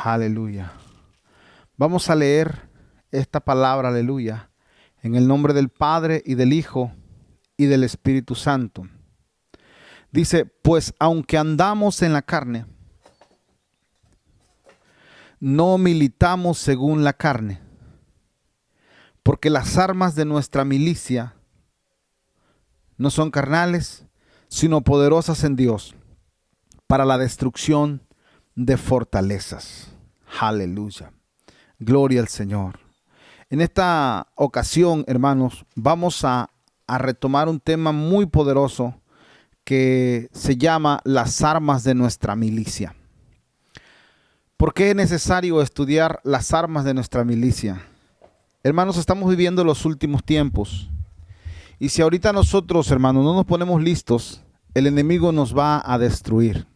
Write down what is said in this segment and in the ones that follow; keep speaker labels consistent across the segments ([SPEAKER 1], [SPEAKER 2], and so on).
[SPEAKER 1] Aleluya. Vamos a leer esta palabra, aleluya, en el nombre del Padre y del Hijo y del Espíritu Santo. Dice, pues aunque andamos en la carne, no militamos según la carne, porque las armas de nuestra milicia no son carnales, sino poderosas en Dios para la destrucción de fortalezas. Aleluya. Gloria al Señor. En esta ocasión, hermanos, vamos a retomar un tema muy poderoso que se llama las armas de nuestra milicia. ¿Por qué es necesario estudiar las armas de nuestra milicia? Hermanos, estamos viviendo los últimos tiempos. Y si ahorita nosotros, hermanos, no nos ponemos listos, el enemigo nos va a destruir.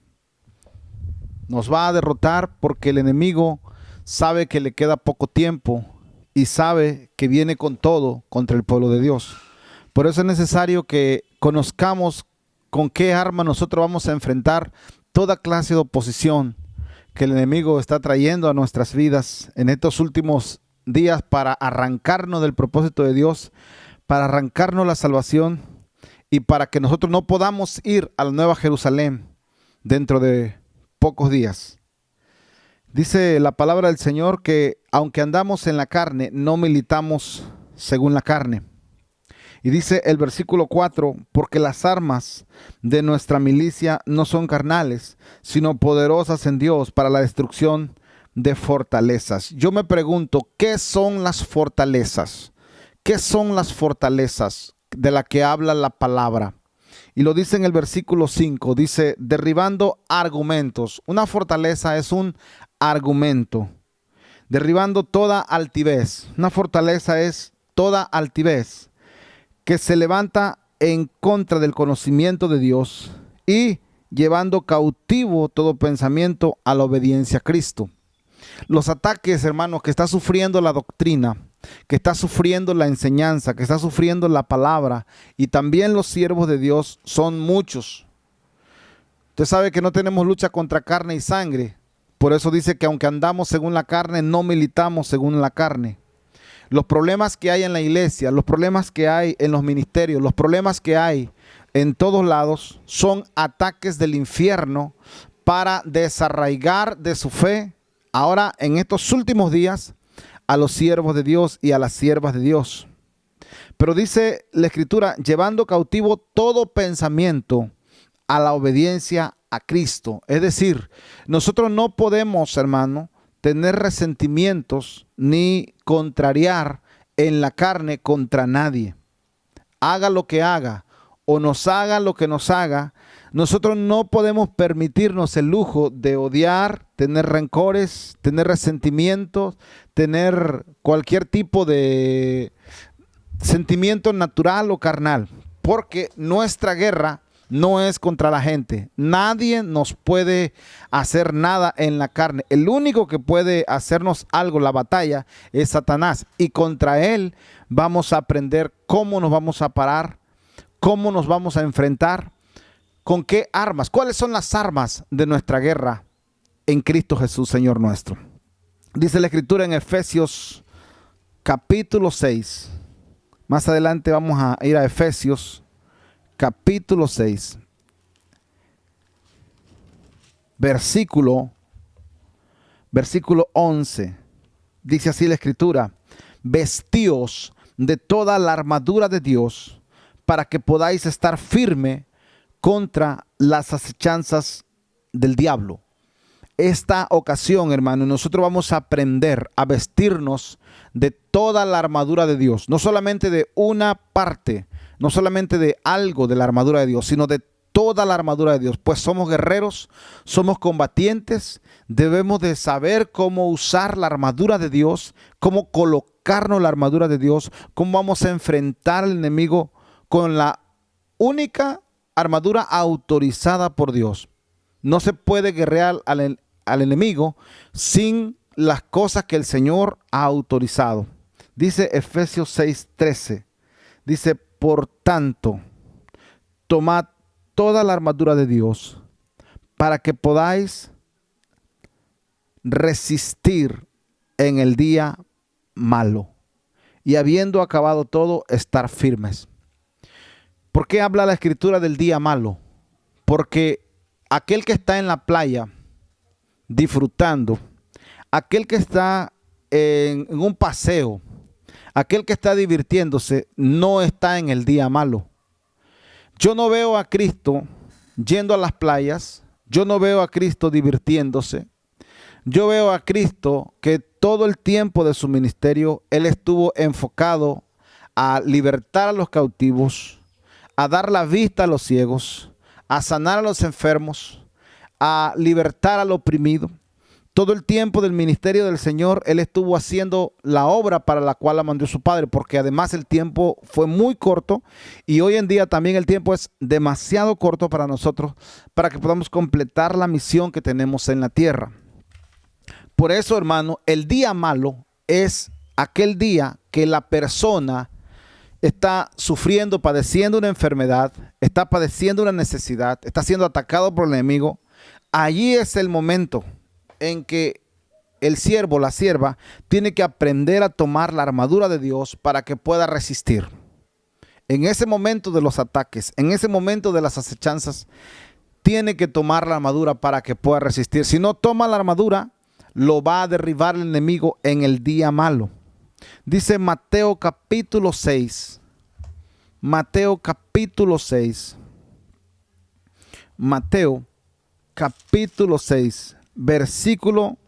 [SPEAKER 1] Nos va a derrotar porque el enemigo sabe que le queda poco tiempo y sabe que viene con todo contra el pueblo de Dios. Por eso es necesario que conozcamos con qué arma nosotros vamos a enfrentar toda clase de oposición que el enemigo está trayendo a nuestras vidas en estos últimos días para arrancarnos del propósito de Dios, para arrancarnos la salvación y para que nosotros no podamos ir a la Nueva Jerusalén dentro de pocos días. Dice la palabra del Señor que aunque andamos en la carne, no militamos según la carne. Y dice el versículo 4, porque las armas de nuestra milicia no son carnales, sino poderosas en Dios para la destrucción de fortalezas. Yo me pregunto, ¿qué son las fortalezas? ¿Qué son las fortalezas de las que habla la palabra? Y lo dice en el versículo 5, dice, derribando argumentos. Una fortaleza es un argumento. Derribando toda altivez. Una fortaleza es toda altivez que se levanta en contra del conocimiento de Dios y llevando cautivo todo pensamiento a la obediencia a Cristo. Los ataques, hermanos, que está sufriendo la doctrina, que está sufriendo la enseñanza, que está sufriendo la palabra y también los siervos de Dios son muchos. Usted sabe que no tenemos lucha contra carne y sangre. Por eso dice que aunque andamos según la carne, no militamos según la carne. Los problemas que hay en la iglesia, los problemas que hay en los ministerios, los problemas que hay en todos lados son ataques del infierno para desarraigar de su fe ahora en estos últimos días a los siervos de Dios y a las siervas de Dios. Pero dice la Escritura, llevando cautivo todo pensamiento a la obediencia a Cristo. Es decir, nosotros no podemos, hermano, tener resentimientos ni contrariar en la carne contra nadie. Haga lo que haga o nos haga lo que nos haga, nosotros no podemos permitirnos el lujo de odiar, tener rencores, tener resentimientos, tener cualquier tipo de sentimiento natural o carnal, porque nuestra guerra no es contra la gente. Nadie nos puede hacer nada en la carne. El único que puede hacernos algo, la batalla, es Satanás. Y contra él vamos a aprender cómo nos vamos a parar, cómo nos vamos a enfrentar, con qué armas, cuáles son las armas de nuestra guerra en Cristo Jesús, Señor nuestro. Dice la Escritura en Efesios capítulo 6. Más adelante vamos a ir a Efesios capítulo 6, versículo 11. Dice así la Escritura: vestíos de toda la armadura de Dios para que podáis estar firme contra las acechanzas del diablo. Esta ocasión, hermano, nosotros vamos a aprender a vestirnos de toda la armadura de Dios, no solamente de una parte, no solamente de algo de la armadura de Dios, sino de toda la armadura de Dios. Pues somos guerreros, somos combatientes, debemos de saber cómo usar la armadura de Dios, cómo colocarnos la armadura de Dios, cómo vamos a enfrentar al enemigo con la única armadura autorizada por Dios. No se puede guerrear al enemigo sin las cosas que el Señor ha autorizado. Dice Efesios 6:13. Dice, por tanto, tomad toda la armadura de Dios para que podáis resistir en el día malo y habiendo acabado todo, estar firmes. ¿Por qué habla la Escritura del día malo? Porque aquel que está en la playa disfrutando, aquel que está en un paseo, aquel que está divirtiéndose, no está en el día malo. Yo no veo a Cristo yendo a las playas, yo no veo a Cristo divirtiéndose. Yo veo a Cristo que todo el tiempo de su ministerio, Él estuvo enfocado a libertar a los cautivos, a dar la vista a los ciegos, a sanar a los enfermos, a libertar al oprimido. Todo el tiempo del ministerio del Señor, Él estuvo haciendo la obra para la cual la mandó su Padre, porque además el tiempo fue muy corto y hoy en día también el tiempo es demasiado corto para nosotros, para que podamos completar la misión que tenemos en la tierra. Por eso, hermano, el día malo es aquel día que la persona está sufriendo, padeciendo una enfermedad, está padeciendo una necesidad, está siendo atacado por el enemigo. Allí es el momento en que el siervo, la sierva, tiene que aprender a tomar la armadura de Dios para que pueda resistir. En ese momento de los ataques, en ese momento de las acechanzas, tiene que tomar la armadura para que pueda resistir. Si no toma la armadura, lo va a derribar el enemigo en el día malo. Dice Mateo capítulo 6. Mateo capítulo 6. Mateo capítulo 6, versículo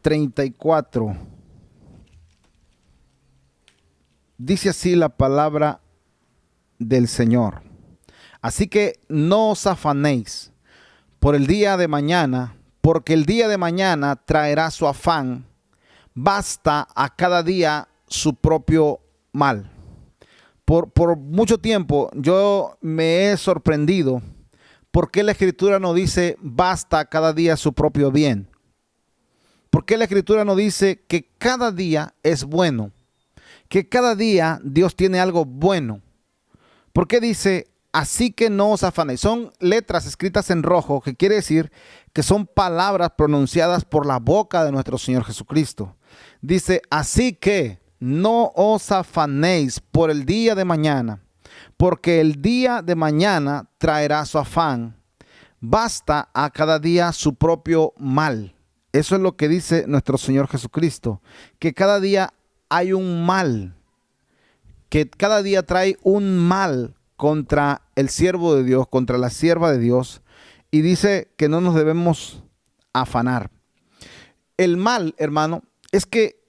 [SPEAKER 1] 34. Dice así la palabra del Señor. Así que no os afanéis por el día de mañana, porque el día de mañana traerá su afán. Basta a cada día su propio mal. Por mucho tiempo yo me he sorprendido por qué la Escritura no dice basta a cada día su propio bien. ¿Por qué la Escritura no dice que cada día es bueno? Que cada día Dios tiene algo bueno. ¿Por qué dice así que no os afanéis? Son letras escritas en rojo, que quiere decir que son palabras pronunciadas por la boca de nuestro Señor Jesucristo. Dice, así que no os afanéis por el día de mañana, porque el día de mañana traerá su afán. Basta a cada día su propio mal. Eso es lo que dice nuestro Señor Jesucristo, que cada día hay un mal, que cada día trae un mal contra el siervo de Dios, contra la sierva de Dios, y dice que no nos debemos afanar. El mal, hermano, es que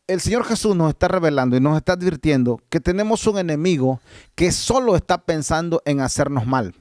[SPEAKER 1] el Señor Jesús nos está revelando y nos está advirtiendo que tenemos un enemigo que solo está pensando en hacernos mal.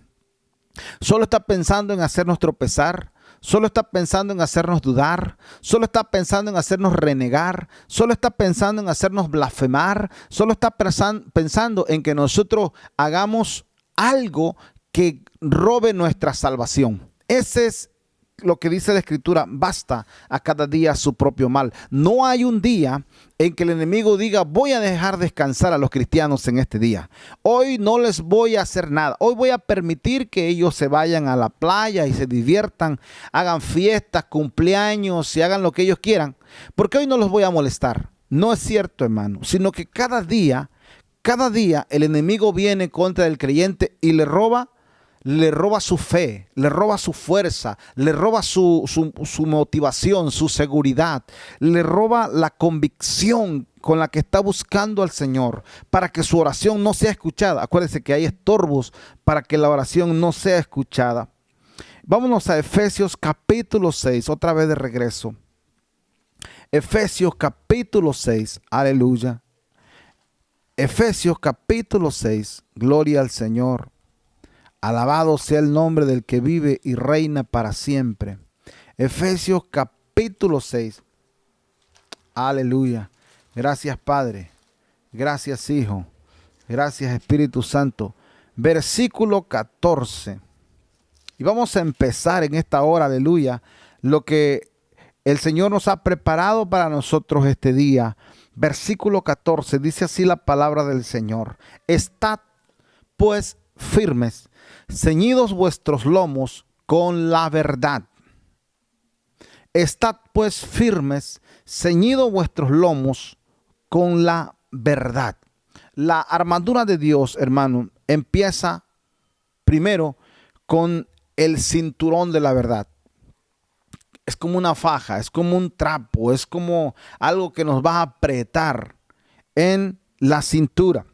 [SPEAKER 1] Solo está pensando en hacernos tropezar, solo está pensando en hacernos dudar, solo está pensando en hacernos renegar, solo está pensando en hacernos blasfemar, solo está pensando en que nosotros hagamos algo que robe nuestra salvación. Ese es lo que dice la Escritura, basta a cada día su propio mal. No hay un día en que el enemigo diga, voy a dejar descansar a los cristianos en este día. Hoy no les voy a hacer nada. Hoy voy a permitir que ellos se vayan a la playa y se diviertan, hagan fiestas, cumpleaños y hagan lo que ellos quieran, porque hoy no los voy a molestar. No es cierto, hermano, sino que cada día el enemigo viene contra el creyente y le roba su fe, le roba su fuerza, le roba su motivación, su seguridad, le roba la convicción con la que está buscando al Señor para que su oración no sea escuchada. Acuérdense que hay estorbos para que la oración no sea escuchada. Vámonos a Efesios capítulo 6, otra vez de regreso. Efesios capítulo 6, aleluya. Efesios capítulo 6, gloria al Señor. Alabado sea el nombre del que vive y reina para siempre. Efesios capítulo 6. Aleluya. Gracias, Padre. Gracias, Hijo. Gracias, Espíritu Santo. Versículo 14. Y vamos a empezar en esta hora, aleluya, lo que el Señor nos ha preparado para nosotros este día. Versículo 14. Dice así la palabra del Señor. Estad pues firmes, ceñidos vuestros lomos con la verdad. Estad pues firmes, ceñidos vuestros lomos con la verdad. La armadura de Dios, hermano, empieza primero con el cinturón de la verdad. Es como una faja, es como un trapo, es como algo que nos va a apretar en la cintura.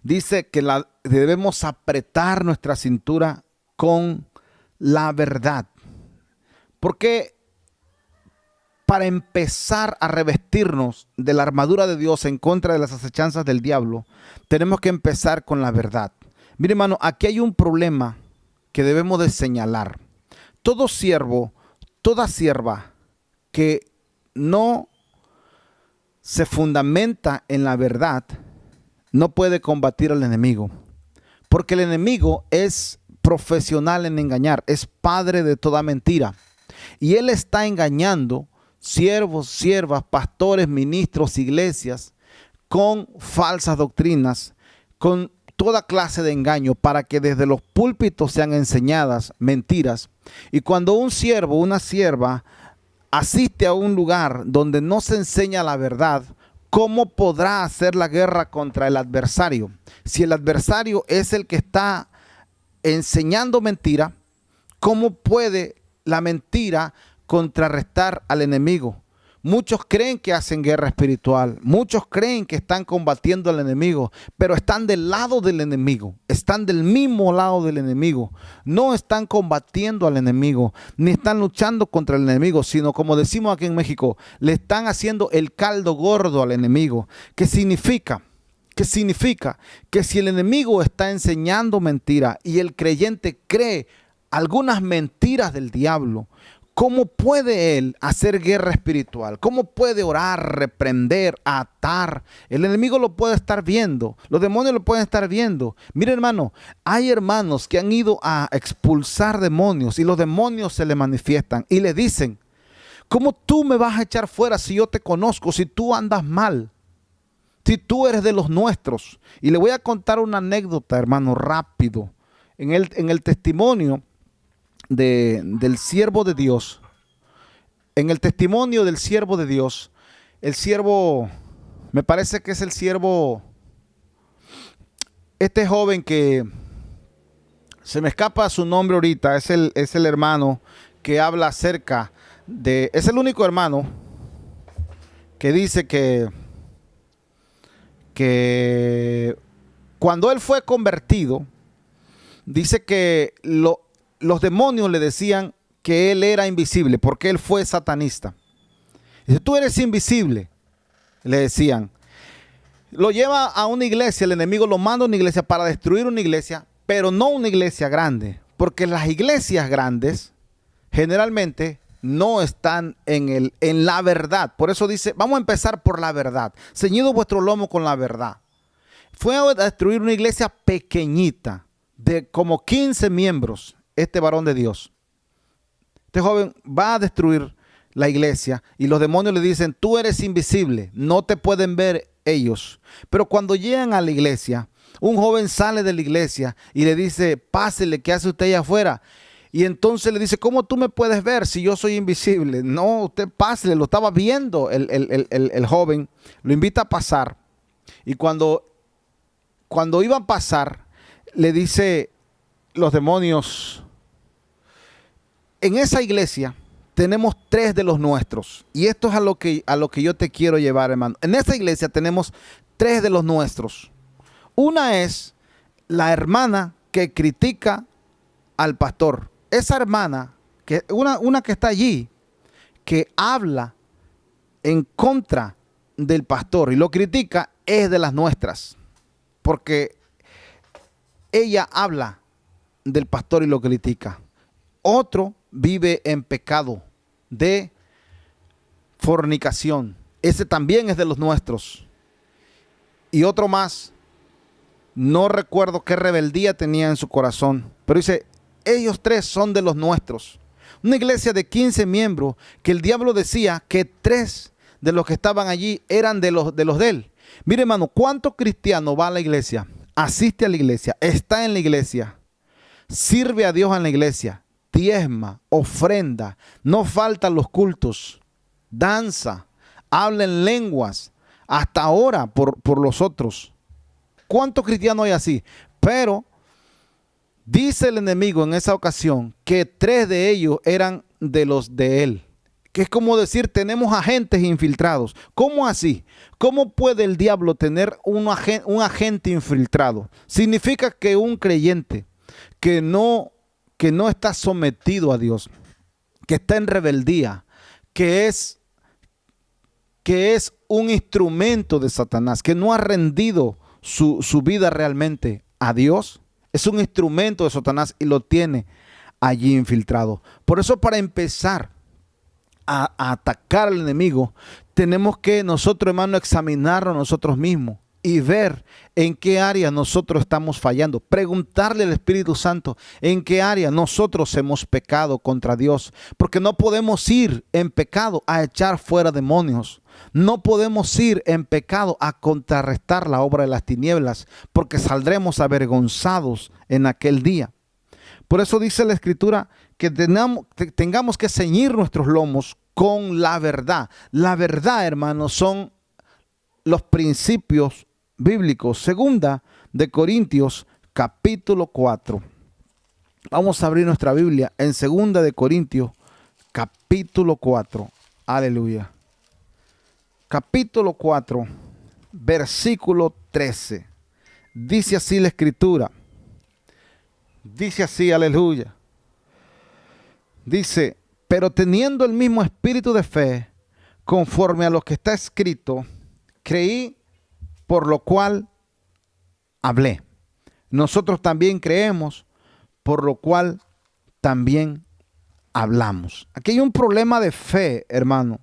[SPEAKER 1] Dice que debemos apretar nuestra cintura con la verdad. Porque para empezar a revestirnos de la armadura de Dios en contra de las acechanzas del diablo, tenemos que empezar con la verdad. Mire, hermano, aquí hay un problema que debemos de señalar. Todo siervo, toda sierva que no se fundamenta en la verdad, no puede combatir al enemigo. Porque el enemigo es profesional en engañar, es padre de toda mentira. Y él está engañando siervos, siervas, pastores, ministros, iglesias, con falsas doctrinas, con toda clase de engaño, para que desde los púlpitos sean enseñadas mentiras. Y cuando un siervo, una sierva, asiste a un lugar donde no se enseña la verdad, ¿cómo podrá hacer la guerra contra el adversario? Si el adversario es el que está enseñando mentira, ¿cómo puede la mentira contrarrestar al enemigo? Muchos creen que hacen guerra espiritual, muchos creen que están combatiendo al enemigo, pero están del lado del enemigo, están del mismo lado del enemigo. No están combatiendo al enemigo, ni están luchando contra el enemigo, sino, como decimos aquí en México, le están haciendo el caldo gordo al enemigo. ¿Qué significa? ¿Qué significa? Que si el enemigo está enseñando mentira y el creyente cree algunas mentiras del diablo, ¿cómo puede él hacer guerra espiritual? ¿Cómo puede orar, reprender, atar? El enemigo lo puede estar viendo. Los demonios lo pueden estar viendo. Mire, hermano, hay hermanos que han ido a expulsar demonios y los demonios se le manifiestan y le dicen: ¿cómo tú me vas a echar fuera si yo te conozco, si tú andas mal, si tú eres de los nuestros? Y le voy a contar una anécdota, hermano, rápido. En el testimonio del siervo de Dios, en el testimonio del siervo de Dios, el siervo, me parece que es el siervo, este joven que se me escapa su nombre ahorita, es el hermano que habla acerca de, es el único hermano que dice que cuando él fue convertido, dice que los demonios le decían que él era invisible porque él fue satanista. Dice: tú eres invisible, le decían. Lo lleva a una iglesia, el enemigo lo manda a una iglesia para destruir una iglesia, pero no una iglesia grande, porque las iglesias grandes generalmente no están en la verdad. Por eso dice: vamos a empezar por la verdad. Ceñido vuestro lomo con la verdad. Fue a destruir una iglesia pequeñita de como 15 miembros. Este varón de Dios, este joven, va a destruir la iglesia y los demonios le dicen: tú eres invisible, no te pueden ver ellos. Pero cuando llegan a la iglesia, un joven sale de la iglesia y le dice: pásele, ¿qué hace usted allá afuera? Y entonces le dice: ¿cómo tú me puedes ver si yo soy invisible? No, usted pásele. Lo estaba viendo el joven, lo invita a pasar. Y cuando iba a pasar, le dice los demonios: en esa iglesia tenemos 3 de los nuestros. Y esto es a lo que yo te quiero llevar, hermano. En esa iglesia tenemos 3 de los nuestros. Una es la hermana que critica al pastor. Esa hermana, una que está allí, que habla en contra del pastor y lo critica, es de las nuestras. Porque ella habla del pastor y lo critica. Otro vive en pecado de fornicación. Ese también es de los nuestros. Y otro más, no recuerdo qué rebeldía tenía en su corazón, pero dice: ellos 3 son de los nuestros. Una iglesia de 15 miembros que el diablo decía que 3 de los que estaban allí eran de los de él. Mire, hermano, ¿cuánto cristiano va a la iglesia? Asiste a la iglesia, está en la iglesia, sirve a Dios en la iglesia, diezma, ofrenda, no faltan los cultos, danza, habla en lenguas, hasta ora por los otros. ¿Cuántos cristianos hay así? Pero dice el enemigo en esa ocasión que 3 de ellos eran de los de él. Que es como decir, tenemos agentes infiltrados. ¿Cómo así? ¿Cómo puede el diablo tener un agente infiltrado? Significa que un creyente que no está sometido a Dios, que está en rebeldía, que es un instrumento de Satanás, que no ha rendido su vida realmente a Dios, es un instrumento de Satanás y lo tiene allí infiltrado. Por eso, para empezar a atacar al enemigo, tenemos que nosotros, hermano, examinarnos nosotros mismos y ver en qué área nosotros estamos fallando. Preguntarle al Espíritu Santo en qué área nosotros hemos pecado contra Dios. Porque no podemos ir en pecado a echar fuera demonios. No podemos ir en pecado a contrarrestar la obra de las tinieblas, porque saldremos avergonzados en aquel día. Por eso dice la Escritura que tengamos que ceñir nuestros lomos con la verdad. La verdad, hermanos, son los principios bíblicos. Segunda de Corintios, capítulo 4. Vamos a abrir nuestra Biblia en Segunda de Corintios, capítulo 4. Aleluya. Capítulo 4, versículo 13. Dice así la Escritura. Dice así, aleluya. Dice, pero teniendo el mismo espíritu de fe, conforme a lo que está escrito, creí, por lo cual hablé. Nosotros también creemos, por lo cual también hablamos. Aquí hay un problema de fe, hermano.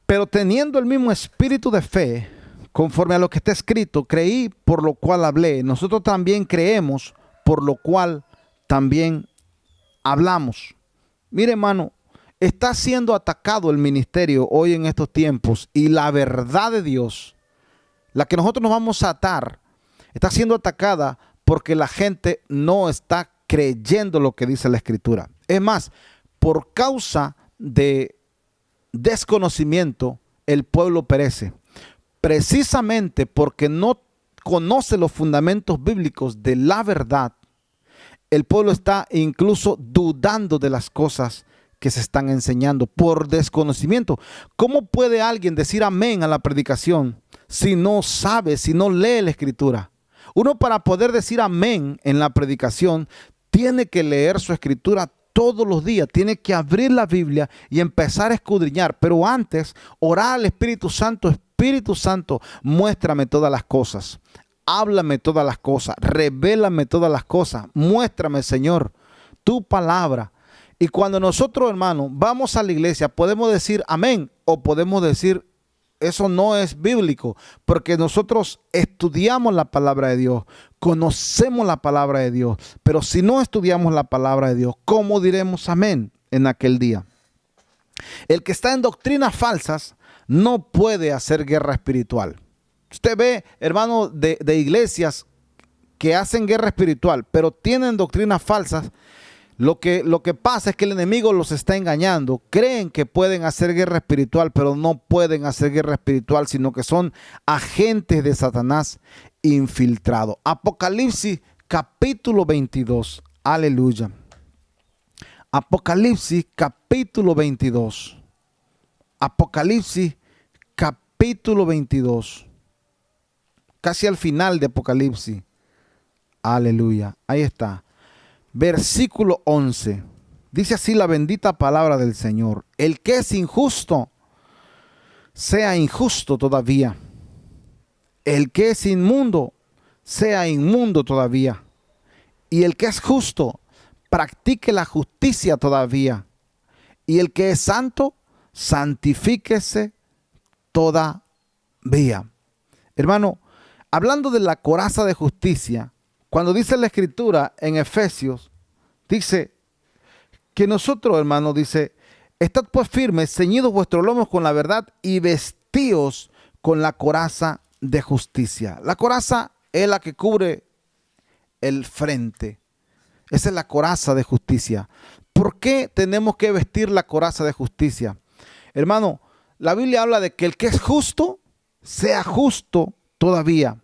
[SPEAKER 1] Pero teniendo el mismo espíritu de fe, conforme a lo que está escrito, creí, por lo cual hablé. Nosotros también creemos, por lo cual también hablamos. Mire, hermano, está siendo atacado el ministerio hoy en estos tiempos, y la verdad de Dios, la que nosotros nos vamos a atar, está siendo atacada porque la gente no está creyendo lo que dice la Escritura. Es más, por causa de desconocimiento, el pueblo perece. Precisamente porque no conoce los fundamentos bíblicos de la verdad, el pueblo está incluso dudando de las cosas que se están enseñando por desconocimiento. ¿Cómo puede alguien decir amén a la predicación si no sabe, si no lee la Escritura? Uno, para poder decir amén en la predicación, tiene que leer su Escritura todos los días, tiene que abrir la Biblia y empezar a escudriñar. Pero antes, orar al Espíritu Santo: Espíritu Santo, muéstrame todas las cosas. Háblame todas las cosas, revélame todas las cosas, muéstrame, Señor, tu palabra. Y cuando nosotros, hermanos, vamos a la iglesia, podemos decir amén o podemos decir eso no es bíblico, porque nosotros estudiamos la palabra de Dios, conocemos la palabra de Dios. Pero si no estudiamos la palabra de Dios, ¿cómo diremos amén en aquel día? El que está en doctrinas falsas no puede hacer guerra espiritual. Usted ve, hermano, de iglesias que hacen guerra espiritual, pero tienen doctrinas falsas. Lo que pasa es que el enemigo los está engañando. Creen que pueden hacer guerra espiritual, pero no pueden hacer guerra espiritual, sino que son agentes de Satanás infiltrados. Apocalipsis capítulo 22. Aleluya. Apocalipsis capítulo 22. Apocalipsis capítulo 22. Casi al final de Apocalipsis. Aleluya. Ahí está. Versículo 11. Dice así la bendita palabra del Señor: el que es injusto, sea injusto todavía. El que es inmundo, sea inmundo todavía. Y el que es justo, practique la justicia todavía. Y el que es santo, santifíquese todavía. Hermano, hablando de la coraza de justicia, cuando dice la Escritura en Efesios, dice que nosotros, hermano, dice: estad pues firmes, ceñidos vuestros lomos con la verdad y vestíos con la coraza de justicia. La coraza es la que cubre el frente. Esa es la coraza de justicia. ¿Por qué tenemos que vestir la coraza de justicia? Hermano, la Biblia habla de que el que es justo, sea justo todavía.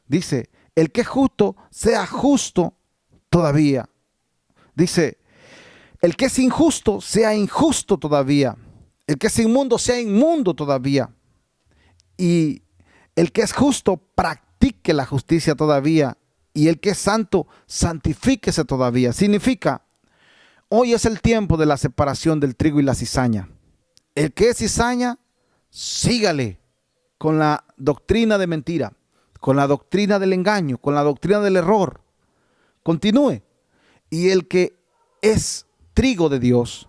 [SPEAKER 1] Dice, el que es justo, sea justo todavía. Dice, el que es injusto, sea injusto todavía. El que es inmundo, sea inmundo todavía. Y el que es justo, practique la justicia todavía. Y el que es santo, santifíquese todavía. Significa, hoy es el tiempo de la separación del trigo y la cizaña. El que es cizaña, sígale con la doctrina de mentira, con la doctrina del engaño, con la doctrina del error. Continúe. Y el que es trigo de Dios,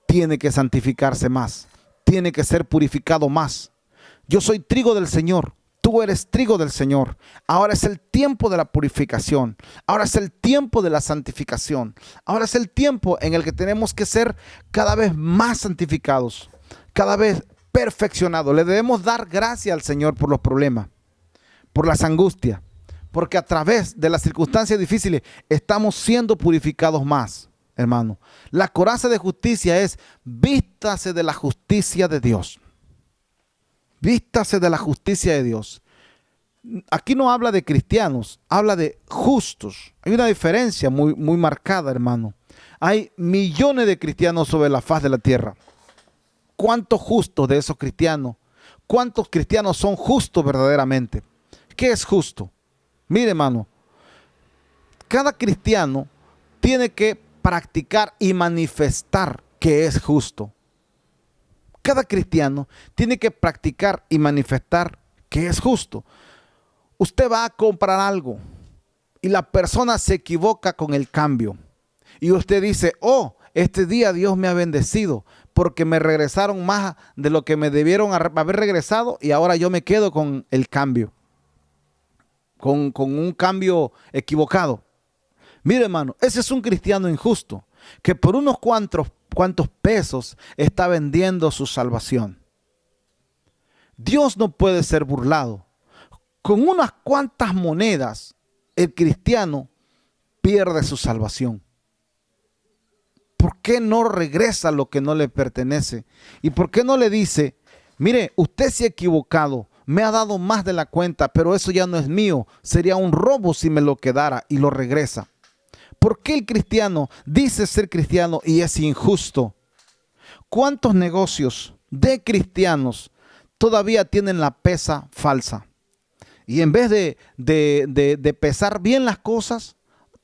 [SPEAKER 1] tiene que santificarse más, tiene que ser purificado más. Yo soy trigo del Señor, tú eres trigo del Señor. Ahora es el tiempo de la purificación, ahora es el tiempo de la santificación, ahora es el tiempo en el que tenemos que ser cada vez más santificados, cada vez perfeccionados. Le debemos dar gracias al Señor por los problemas, por las angustias, porque a través de las circunstancias difíciles estamos siendo purificados más, hermano. La coraza de justicia es: vístase de la justicia de Dios. Vístase de la justicia de Dios. Aquí no habla de cristianos, habla de justos. Hay una diferencia muy marcada, hermano. Hay millones de cristianos sobre la faz de la tierra. ¿Cuántos justos de esos cristianos? ¿Cuántos cristianos son justos verdaderamente? ¿Qué es justo? Mire, hermano, cada cristiano tiene que practicar y manifestar que es justo. Cada cristiano tiene que practicar y manifestar que es justo. Usted va a comprar algo y la persona se equivoca con el cambio. Y usted dice: oh, este día Dios me ha bendecido porque me regresaron más de lo que me debieron haber regresado, y ahora yo me quedo con el cambio. Con un cambio equivocado. Mire, hermano, ese es un cristiano injusto que por unos cuantos pesos está vendiendo su salvación. Dios no puede ser burlado. Con unas cuantas monedas el cristiano pierde su salvación. ¿Por qué no regresa lo que no le pertenece? ¿Y por qué no le dice: mire, usted se ha equivocado, me ha dado más de la cuenta, pero eso ya no es mío, sería un robo si me lo quedara, y lo regresa? ¿Por qué el cristiano dice ser cristiano y es injusto? ¿Cuántos negocios de cristianos todavía tienen la pesa falsa? Y en vez de pesar bien las cosas,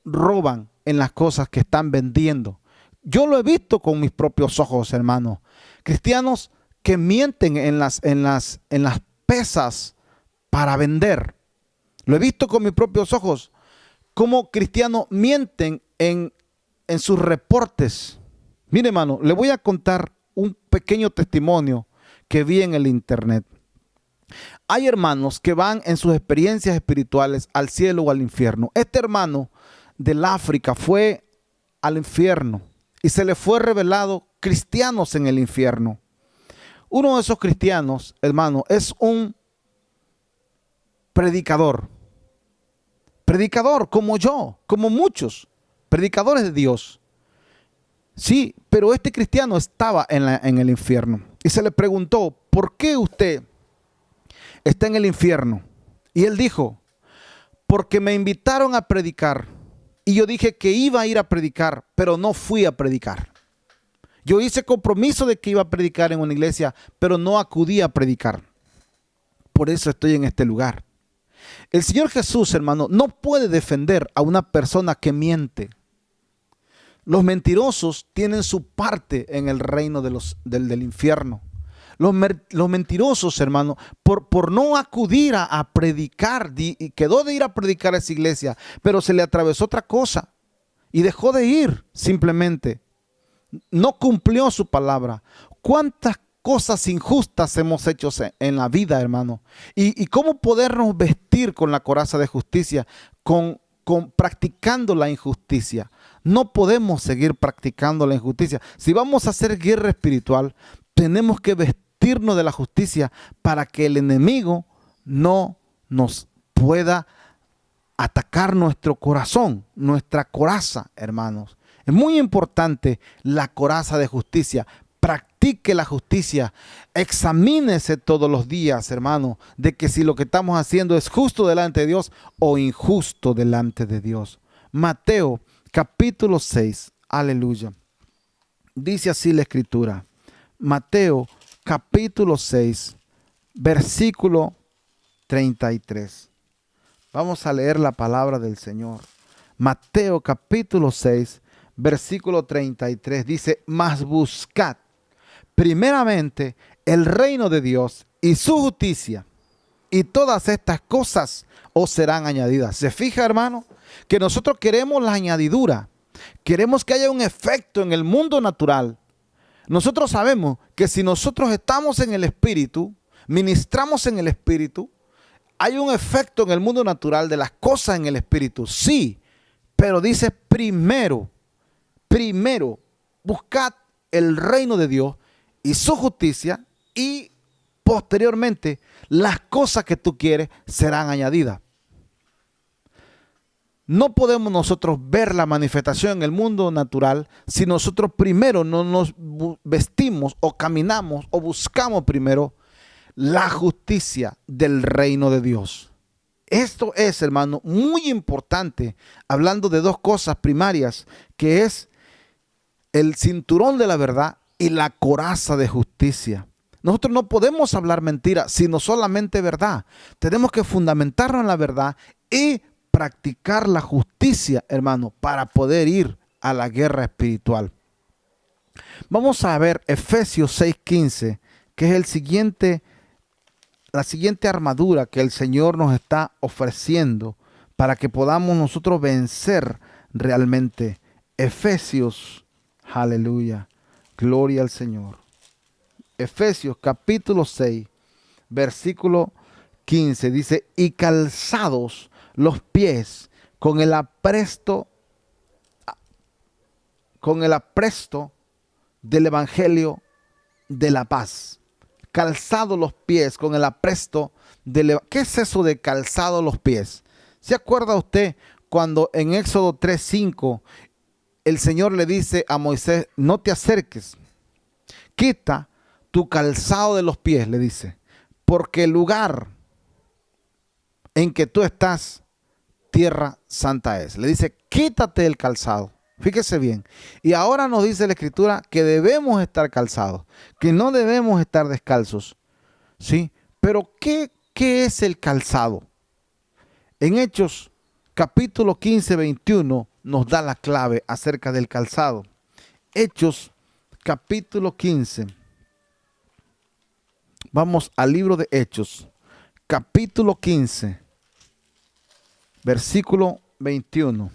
[SPEAKER 1] roban en las cosas que están vendiendo. Yo lo he visto con mis propios ojos, hermano. Cristianos que mienten en las pesas para vender. Lo he visto con mis propios ojos. Cómo cristianos mienten en sus reportes. Mire, hermano, le voy a contar un pequeño testimonio que vi en el internet. Hay hermanos que van en sus experiencias espirituales al cielo o al infierno. Este hermano del África fue al infierno y se le fue revelado cristianos en el infierno. Uno de esos cristianos, hermano, es un predicador. Predicador como yo, como muchos predicadores de Dios. Sí, pero este cristiano estaba en el infierno. Y se le preguntó: ¿por qué usted está en el infierno? Y él dijo: porque me invitaron a predicar. Y yo dije que iba a ir a predicar, pero no fui a predicar. Yo hice compromiso de que iba a predicar en una iglesia, pero no acudí a predicar. Por eso estoy en este lugar. El Señor Jesús, hermano, no puede defender a una persona que miente. Los mentirosos tienen su parte en el reino del infierno. Los mentirosos, hermano, por no acudir a predicar, y quedó de ir a predicar a esa iglesia, pero se le atravesó otra cosa y dejó de ir simplemente. No cumplió su palabra. ¿Cuántas cosas injustas hemos hecho en la vida, hermano? ¿Y cómo podernos vestir con la coraza de justicia? Practicando la injusticia. No podemos seguir practicando la injusticia. Si vamos a hacer guerra espiritual, tenemos que vestirnos de la justicia para que el enemigo no nos pueda atacar nuestro corazón, nuestra coraza, hermanos. Es muy importante la coraza de justicia. Practique la justicia. Examínese todos los días, hermano, de que si lo que estamos haciendo es justo delante de Dios o injusto delante de Dios. Mateo capítulo 6. Aleluya. Dice así la escritura. Mateo capítulo 6, versículo 33. Vamos a leer la palabra del Señor. Mateo capítulo 6, versículo 33 dice: mas buscad primeramente el reino de Dios y su justicia, y todas estas cosas os serán añadidas. ¿Se fija, hermano? Que nosotros queremos la añadidura. Queremos que haya un efecto en el mundo natural. Nosotros sabemos que si nosotros estamos en el Espíritu, ministramos en el Espíritu, hay un efecto en el mundo natural de las cosas en el Espíritu. Sí, pero dice primero, buscad el reino de Dios y su justicia, y posteriormente las cosas que tú quieres serán añadidas. No podemos nosotros ver la manifestación en el mundo natural si nosotros primero no nos vestimos o caminamos o buscamos primero la justicia del reino de Dios. Esto es, hermano, muy importante, hablando de dos cosas primarias, que es el cinturón de la verdad y la coraza de justicia. Nosotros no podemos hablar mentira, sino solamente verdad. Tenemos que fundamentarnos en la verdad y practicar la justicia, hermano, para poder ir a la guerra espiritual. Vamos a ver Efesios 6:15, que es la siguiente armadura que el Señor nos está ofreciendo para que podamos nosotros vencer realmente. Efesios, aleluya, gloria al Señor. Efesios capítulo 6, versículo 15 dice: y calzados los pies con el apresto del evangelio de la paz. Calzado los pies con el apresto ¿Qué es eso de calzado los pies? ¿Se acuerda usted cuando en Éxodo 3:5 el Señor le dice a Moisés: no te acerques, quita tu calzado de los pies, le dice, porque el lugar en que tú estás, tierra santa es. Le dice: quítate el calzado. Fíjese bien. Y ahora nos dice la Escritura que debemos estar calzados, que no debemos estar descalzos. ¿Sí? Pero ¿qué es el calzado? En Hechos capítulo 15, 21 nos da la clave acerca del calzado. Hechos capítulo 15. Vamos al libro de Hechos, capítulo 15, versículo 21.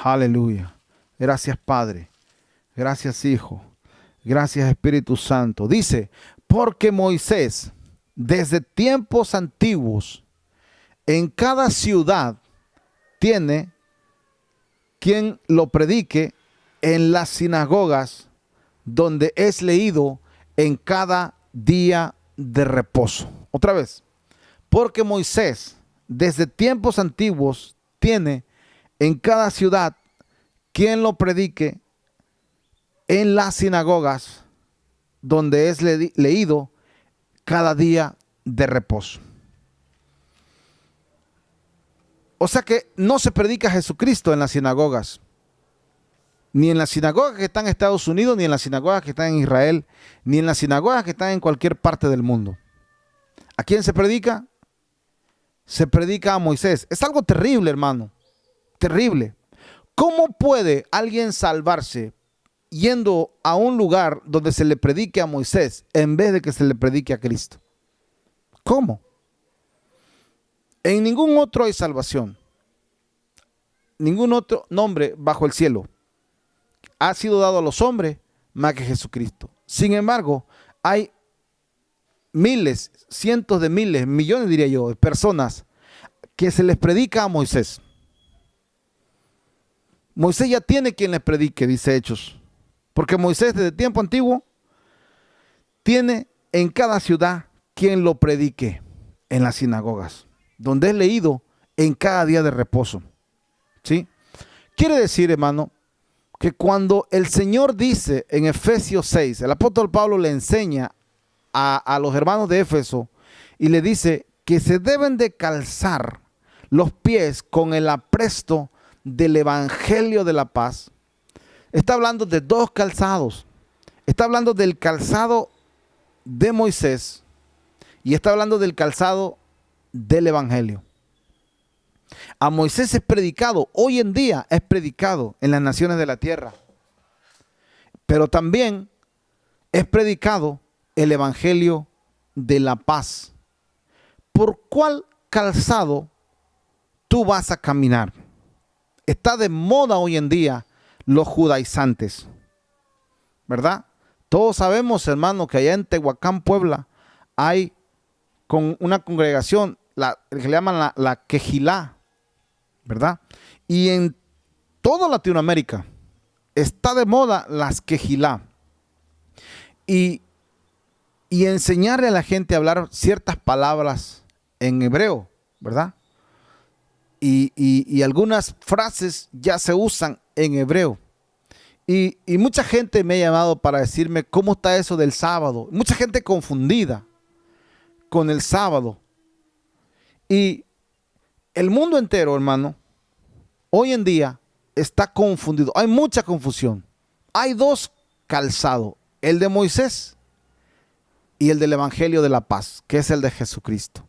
[SPEAKER 1] Aleluya. Gracias, Padre. Gracias, Hijo. Gracias, Espíritu Santo. Dice: porque Moisés, desde tiempos antiguos, en cada ciudad tiene quien lo predique en las sinagogas, donde es leído en cada día de reposo. Otra vez. Porque Moisés, desde tiempos antiguos, tiene en cada ciudad quien lo predique en las sinagogas, donde es leído cada día de reposo. O sea que no se predica Jesucristo en las sinagogas, ni en las sinagogas que están en Estados Unidos, ni en las sinagogas que están en Israel, ni en las sinagogas que están en cualquier parte del mundo. ¿A quién se predica? Se predica a Moisés. Es algo terrible, hermano. Terrible. ¿Cómo puede alguien salvarse yendo a un lugar donde se le predique a Moisés en vez de que se le predique a Cristo? ¿Cómo? En ningún otro hay salvación. Ningún otro nombre bajo el cielo ha sido dado a los hombres más que Jesucristo. Sin embargo, hay miles, cientos de miles, millones diría yo, de personas que se les predica a Moisés. Moisés ya tiene quien les predique, dice Hechos. Porque Moisés desde tiempo antiguo tiene en cada ciudad quien lo predique en las sinagogas, donde es leído en cada día de reposo. ¿Sí? Quiere decir, hermano, que cuando el Señor dice en Efesios 6, el apóstol Pablo le enseña a los hermanos de Éfeso y le dice que se deben de calzar los pies con el apresto del evangelio de la paz. Está hablando de dos calzados. Está hablando del calzado de Moisés y está hablando del calzado del evangelio. A Moisés es predicado, hoy en día es predicado en las naciones de la tierra, pero también es predicado el evangelio de la paz. ¿Por cuál calzado tú vas a caminar? Está de moda hoy en día los judaizantes, ¿verdad? Todos sabemos, hermano, que allá en Tehuacán, Puebla, hay con una congregación, que le llaman la Quejilá, ¿verdad? Y en toda Latinoamérica está de moda las Quejilá. Y enseñarle a la gente a hablar ciertas palabras en hebreo, ¿verdad? Y algunas frases ya se usan en hebreo. Y mucha gente me ha llamado para decirme cómo está eso del sábado. Mucha gente confundida con el sábado. Y el mundo entero, hermano, hoy en día está confundido. Hay mucha confusión. Hay dos calzados, el de Moisés y el del evangelio de la paz, que es el de Jesucristo.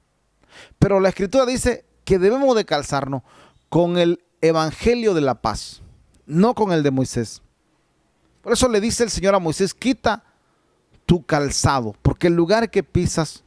[SPEAKER 1] Pero la escritura dice que debemos de calzarnos con el evangelio de la paz, no con el de Moisés. Por eso le dice el Señor a Moisés: quita tu calzado, porque el lugar que pisas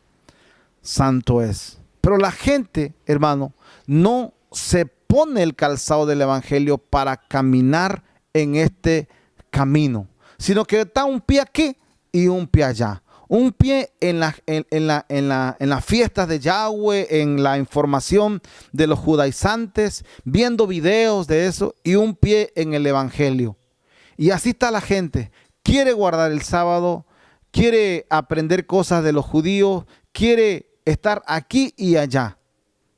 [SPEAKER 1] santo es. Pero la gente, hermano, no se pone el calzado del evangelio para caminar en este camino, sino que está un pie aquí y un pie allá. Un pie en las fiestas de Yahweh, en la información de los judaizantes, viendo videos de eso, y un pie en el evangelio. Y así está la gente. Quiere guardar el sábado, quiere aprender cosas de los judíos, quiere estar aquí y allá.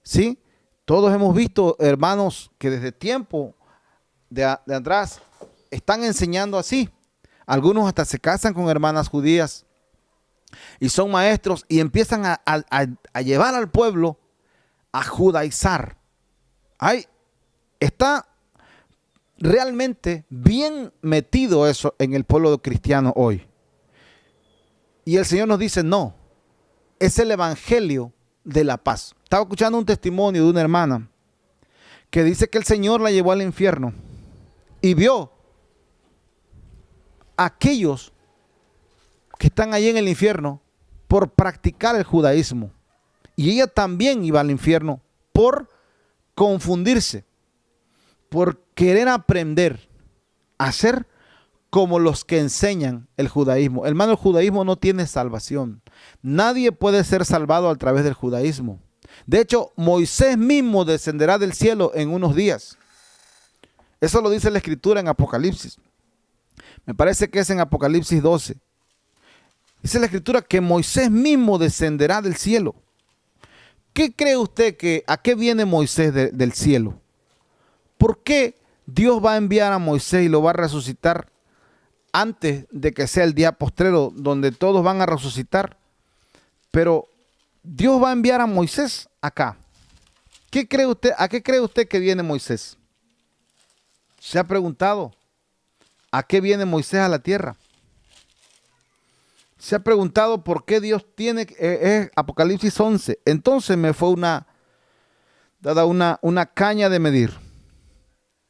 [SPEAKER 1] ¿Sí? Todos hemos visto hermanos que desde tiempo de atrás están enseñando así. Algunos hasta se casan con hermanas judías y son maestros y empiezan a llevar al pueblo a judaizar. Ahí está realmente bien metido eso en el pueblo cristiano hoy. Y el Señor nos dice: no, es el evangelio de la paz. Estaba escuchando un testimonio de una hermana que dice que el Señor la llevó al infierno y vio a aquellos que están allí en el infierno por practicar el judaísmo. Y ella también iba al infierno por confundirse, por querer aprender a ser como los que enseñan el judaísmo. Hermano, el judaísmo no tiene salvación. Nadie puede ser salvado a través del judaísmo. De hecho, Moisés mismo descenderá del cielo en unos días. Eso lo dice la Escritura en Apocalipsis. Me parece que es en Apocalipsis 12. Dice la Escritura que Moisés mismo descenderá del cielo. ¿Qué cree usted a qué viene Moisés del cielo? ¿Por qué Dios va a enviar a Moisés y lo va a resucitar antes de que sea el día postrero donde todos van a resucitar? Pero Dios va a enviar a Moisés acá. ¿Qué cree usted? ¿A qué cree usted que viene Moisés? ¿Se ha preguntado a qué viene Moisés a la tierra? ¿Se ha preguntado por qué Dios tiene Apocalipsis 11? Entonces me fue dada una caña de medir.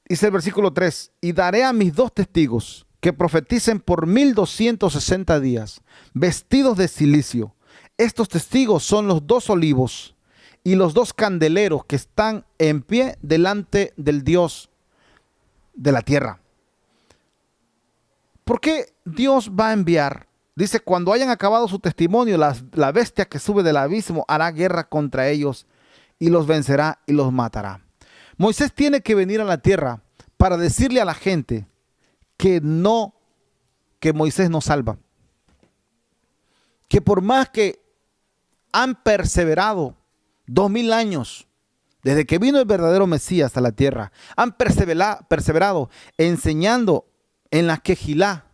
[SPEAKER 1] Dice el versículo 3: y daré a mis dos testigos que profeticen por 1260 días, vestidos de cilicio. Estos testigos son los dos olivos y los dos candeleros que están en pie delante del Dios de la tierra. ¿Por qué Dios va a enviar? Dice: cuando hayan acabado su testimonio, la bestia que sube del abismo hará guerra contra ellos y los vencerá y los matará. Moisés tiene que venir a la tierra para decirle a la gente que Moisés no salva. Que por más que han perseverado 2000 años Desde que vino el verdadero Mesías a la tierra, han perseverado enseñando en la Quejilá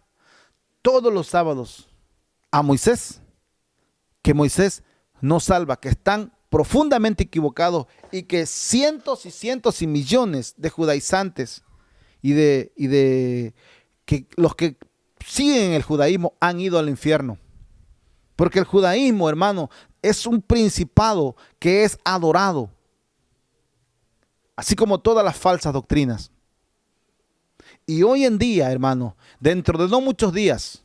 [SPEAKER 1] todos los sábados a Moisés, que Moisés no salva, que están profundamente equivocados y que cientos y cientos y millones de judaizantes y de que los que siguen el judaísmo han ido al infierno. Porque el judaísmo, hermano, es un principado que es adorado, así como todas las falsas doctrinas. Y hoy en día, hermano, dentro de no muchos días,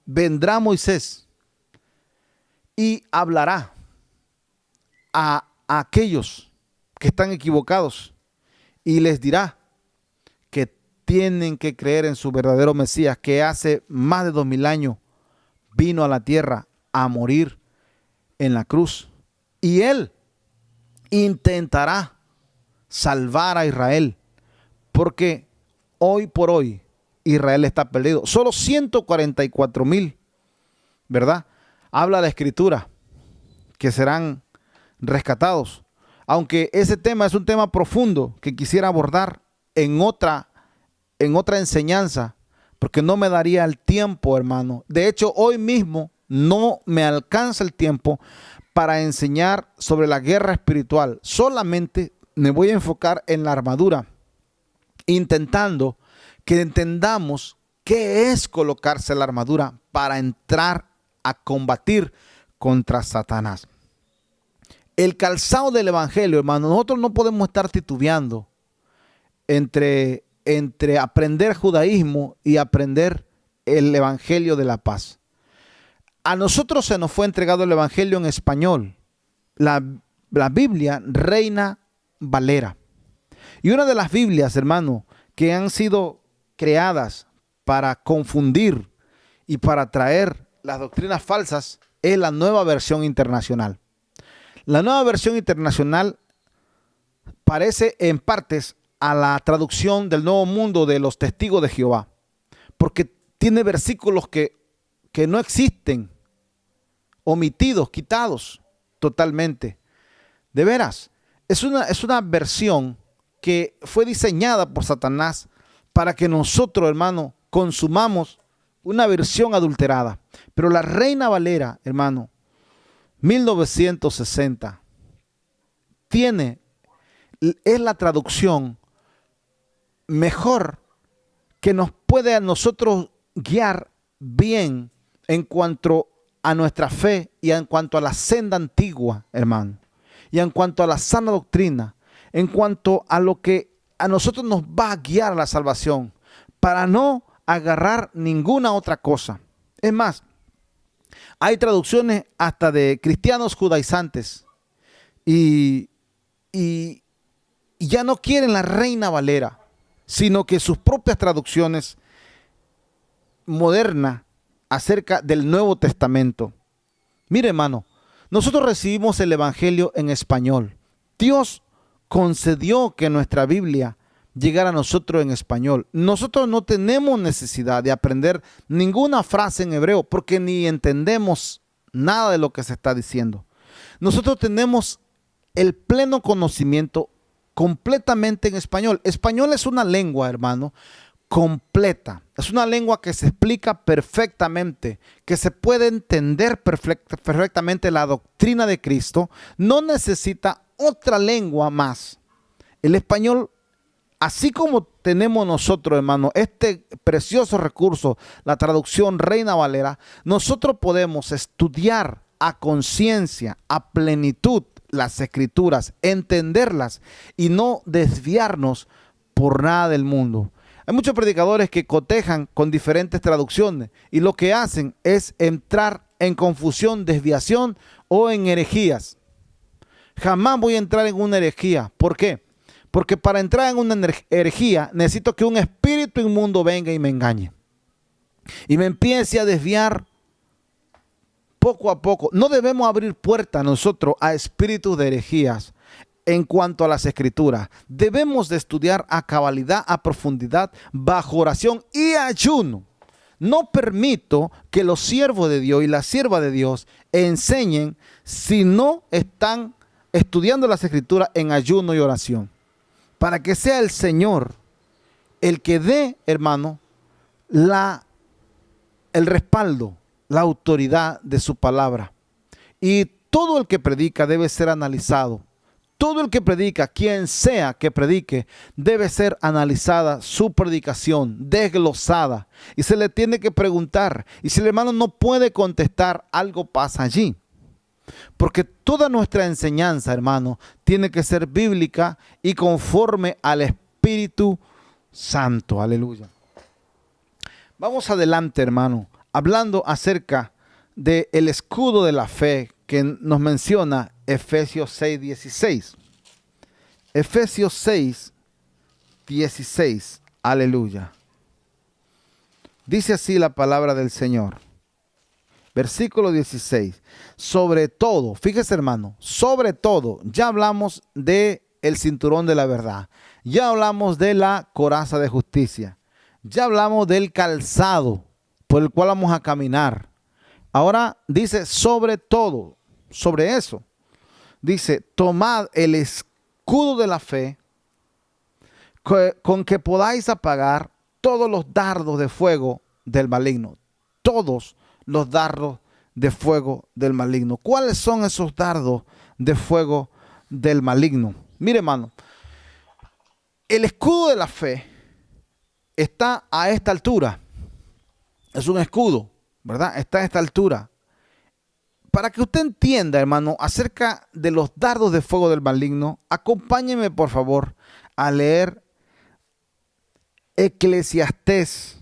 [SPEAKER 1] vendrá Moisés y hablará a aquellos que están equivocados y les dirá que tienen que creer en su verdadero Mesías, que hace más de 2000 años vino a la tierra a morir en la cruz. Y él intentará salvar a Israel, porque hoy por hoy Israel está perdido. Solo 144,000, ¿verdad? Habla la Escritura que serán rescatados. Aunque ese tema es un tema profundo que quisiera abordar en otra enseñanza, porque no me daría el tiempo, hermano. De hecho, hoy mismo no me alcanza el tiempo para enseñar sobre la guerra espiritual. Solamente me voy a enfocar en la armadura, intentando que entendamos qué es colocarse la armadura para entrar a combatir contra Satanás. El calzado del evangelio, hermano, nosotros no podemos estar titubeando entre aprender judaísmo y aprender el evangelio de la paz. A nosotros se nos fue entregado el evangelio en español, la Biblia Reina Valera. Y una de las Biblias, hermano, que han sido creadas para confundir y para traer las doctrinas falsas es la Nueva Versión Internacional. La Nueva Versión Internacional parece en partes a la traducción del Nuevo Mundo de los Testigos de Jehová, porque tiene versículos que no existen, omitidos, quitados totalmente. De veras, es una versión que fue diseñada por Satanás para que nosotros, hermano, consumamos una versión adulterada. Pero la Reina Valera, hermano, 1960, es la traducción mejor que nos puede a nosotros guiar bien en cuanto a nuestra fe y en cuanto a la senda antigua, hermano, y en cuanto a la sana doctrina, en cuanto a lo que a nosotros nos va a guiar a la salvación, para no agarrar ninguna otra cosa. Es más, hay traducciones hasta de cristianos judaizantes y ya no quieren la Reina Valera, sino que sus propias traducciones modernas acerca del Nuevo Testamento. Mire, hermano, nosotros recibimos el Evangelio en español. Dios concedió que nuestra Biblia llegara a nosotros en español. Nosotros no tenemos necesidad de aprender ninguna frase en hebreo porque ni entendemos nada de lo que se está diciendo. Nosotros tenemos el pleno conocimiento completamente en español. Español es una lengua, hermano, completa. Es una lengua que se explica perfectamente, que se puede entender perfectamente la doctrina de Cristo. No necesita otra lengua más. El español, así como tenemos nosotros, hermano, este precioso recurso, la traducción Reina Valera, nosotros podemos estudiar a conciencia, a plenitud las Escrituras, entenderlas y no desviarnos por nada del mundo. Hay muchos predicadores que cotejan con diferentes traducciones y lo que hacen es entrar en confusión, desviación o en herejías. Jamás voy a entrar en una herejía. ¿Por qué? Porque para entrar en una herejía necesito que un espíritu inmundo venga y me engañe y me empiece a desviar poco a poco. No debemos abrir puerta nosotros a espíritus de herejías en cuanto a las Escrituras. Debemos de estudiar a cabalidad, a profundidad, bajo oración y ayuno. No permito que los siervos de Dios y las siervas de Dios enseñen si no están estudiando las Escrituras en ayuno y oración, para que sea el Señor el que dé, hermano, el respaldo, la autoridad de su palabra. Y todo el que predica debe ser analizado. Todo el que predica, quien sea que predique, debe ser analizada su predicación, desglosada. Y se le tiene que preguntar. Y si el hermano no puede contestar, algo pasa allí. Porque toda nuestra enseñanza, hermano, tiene que ser bíblica y conforme al Espíritu Santo. Aleluya. Vamos adelante, hermano, hablando acerca del escudo de la fe que nos menciona Efesios 6:16. Efesios 6:16. Aleluya. Dice así la palabra del Señor. Versículo 16. Sobre todo, fíjese hermano, sobre todo, ya hablamos de el cinturón de la verdad. Ya hablamos de la coraza de justicia. Ya hablamos del calzado por el cual vamos a caminar. Ahora dice sobre todo, sobre eso. Dice, tomad el escudo de la fe con que podáis apagar todos los dardos de fuego del maligno. Todos los dardos de fuego del maligno. ¿Cuáles son esos dardos de fuego del maligno? Mire, hermano, el escudo de la fe está a esta altura. Es un escudo, ¿verdad? Está a esta altura. Para que usted entienda, hermano, acerca de los dardos de fuego del maligno, acompáñeme, por favor, a leer Eclesiastés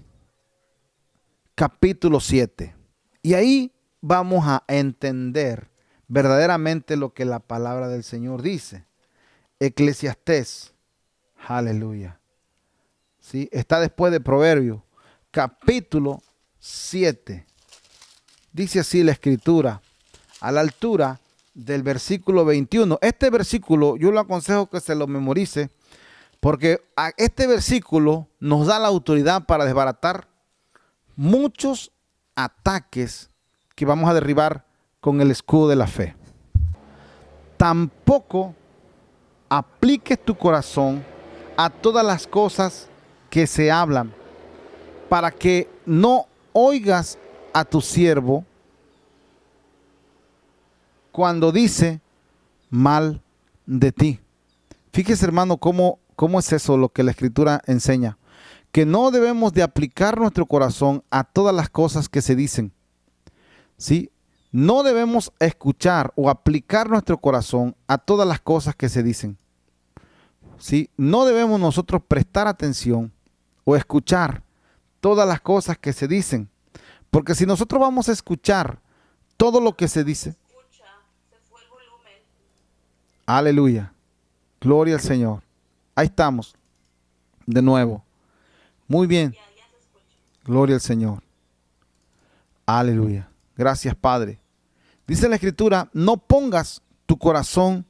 [SPEAKER 1] capítulo 7. Y ahí vamos a entender verdaderamente lo que la palabra del Señor dice. Eclesiastés, aleluya. ¿Sí? Está después de Proverbios, capítulo 7. Dice así la Escritura, a la altura del versículo 21. Este versículo yo le aconsejo que se lo memorice, porque este versículo nos da la autoridad para desbaratar muchos ataques que vamos a derribar con el escudo de la fe. Tampoco apliques tu corazón a todas las cosas que se hablan, para que no oigas a tu siervo cuando dice mal de ti. Fíjese, hermano, cómo es eso lo que la Escritura enseña. Que no debemos de aplicar nuestro corazón a todas las cosas que se dicen. ¿Sí? No debemos escuchar o aplicar nuestro corazón a todas las cosas que se dicen. ¿Sí? No debemos nosotros prestar atención o escuchar todas las cosas que se dicen. Porque si nosotros vamos a escuchar todo lo que se dice. Se fue el volumen. Aleluya. Gloria al Señor. Ahí estamos. De nuevo. Muy bien. Gloria al Señor. Aleluya. Gracias, Padre. Dice la Escritura, no pongas tu corazón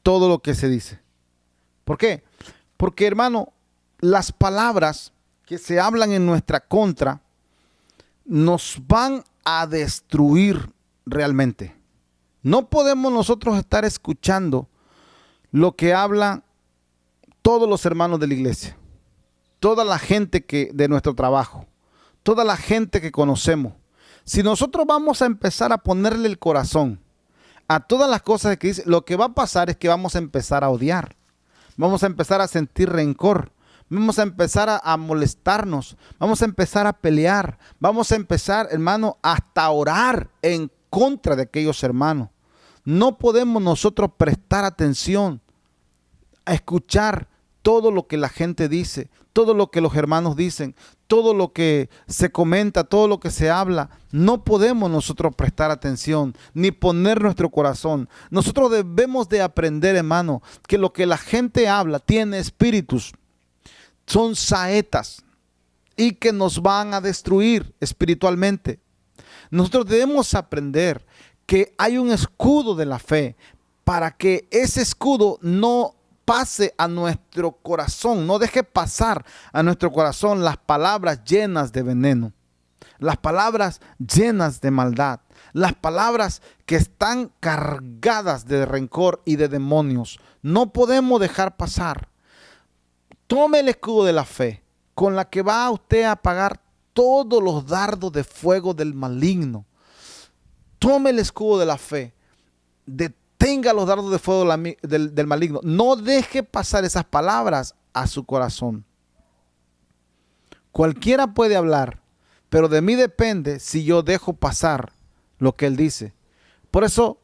[SPEAKER 1] todo lo que se dice. ¿Por qué? Porque, hermano, las palabras que se hablan en nuestra contra nos van a destruir realmente. No podemos nosotros estar escuchando lo que hablan todos los hermanos de la iglesia, toda la gente de nuestro trabajo, toda la gente que conocemos. Si nosotros vamos a empezar a ponerle el corazón a todas las cosas que dice, lo que va a pasar es que vamos a empezar a odiar, vamos a empezar a sentir rencor, vamos a empezar a molestarnos, vamos a empezar a pelear, vamos a empezar, hermano, hasta a orar en contra de aquellos hermanos. No podemos nosotros prestar atención a escuchar todo lo que la gente dice, todo lo que los hermanos dicen, todo lo que se comenta, todo lo que se habla. No podemos nosotros prestar atención ni poner nuestro corazón. Nosotros debemos de aprender, hermano, que lo que la gente habla tiene espíritus, son saetas y que nos van a destruir espiritualmente. Nosotros debemos aprender que hay un escudo de la fe para que ese escudo no pase a nuestro corazón, no deje pasar a nuestro corazón las palabras llenas de veneno, las palabras llenas de maldad, las palabras que están cargadas de rencor y de demonios. No podemos dejar pasar. Tome el escudo de la fe, con la que va usted a apagar todos los dardos de fuego del maligno. Tome el escudo de la fe. Detenga los dardos de fuego del maligno. No deje pasar esas palabras a su corazón. Cualquiera puede hablar, pero de mí depende si yo dejo pasar lo que él dice. Por eso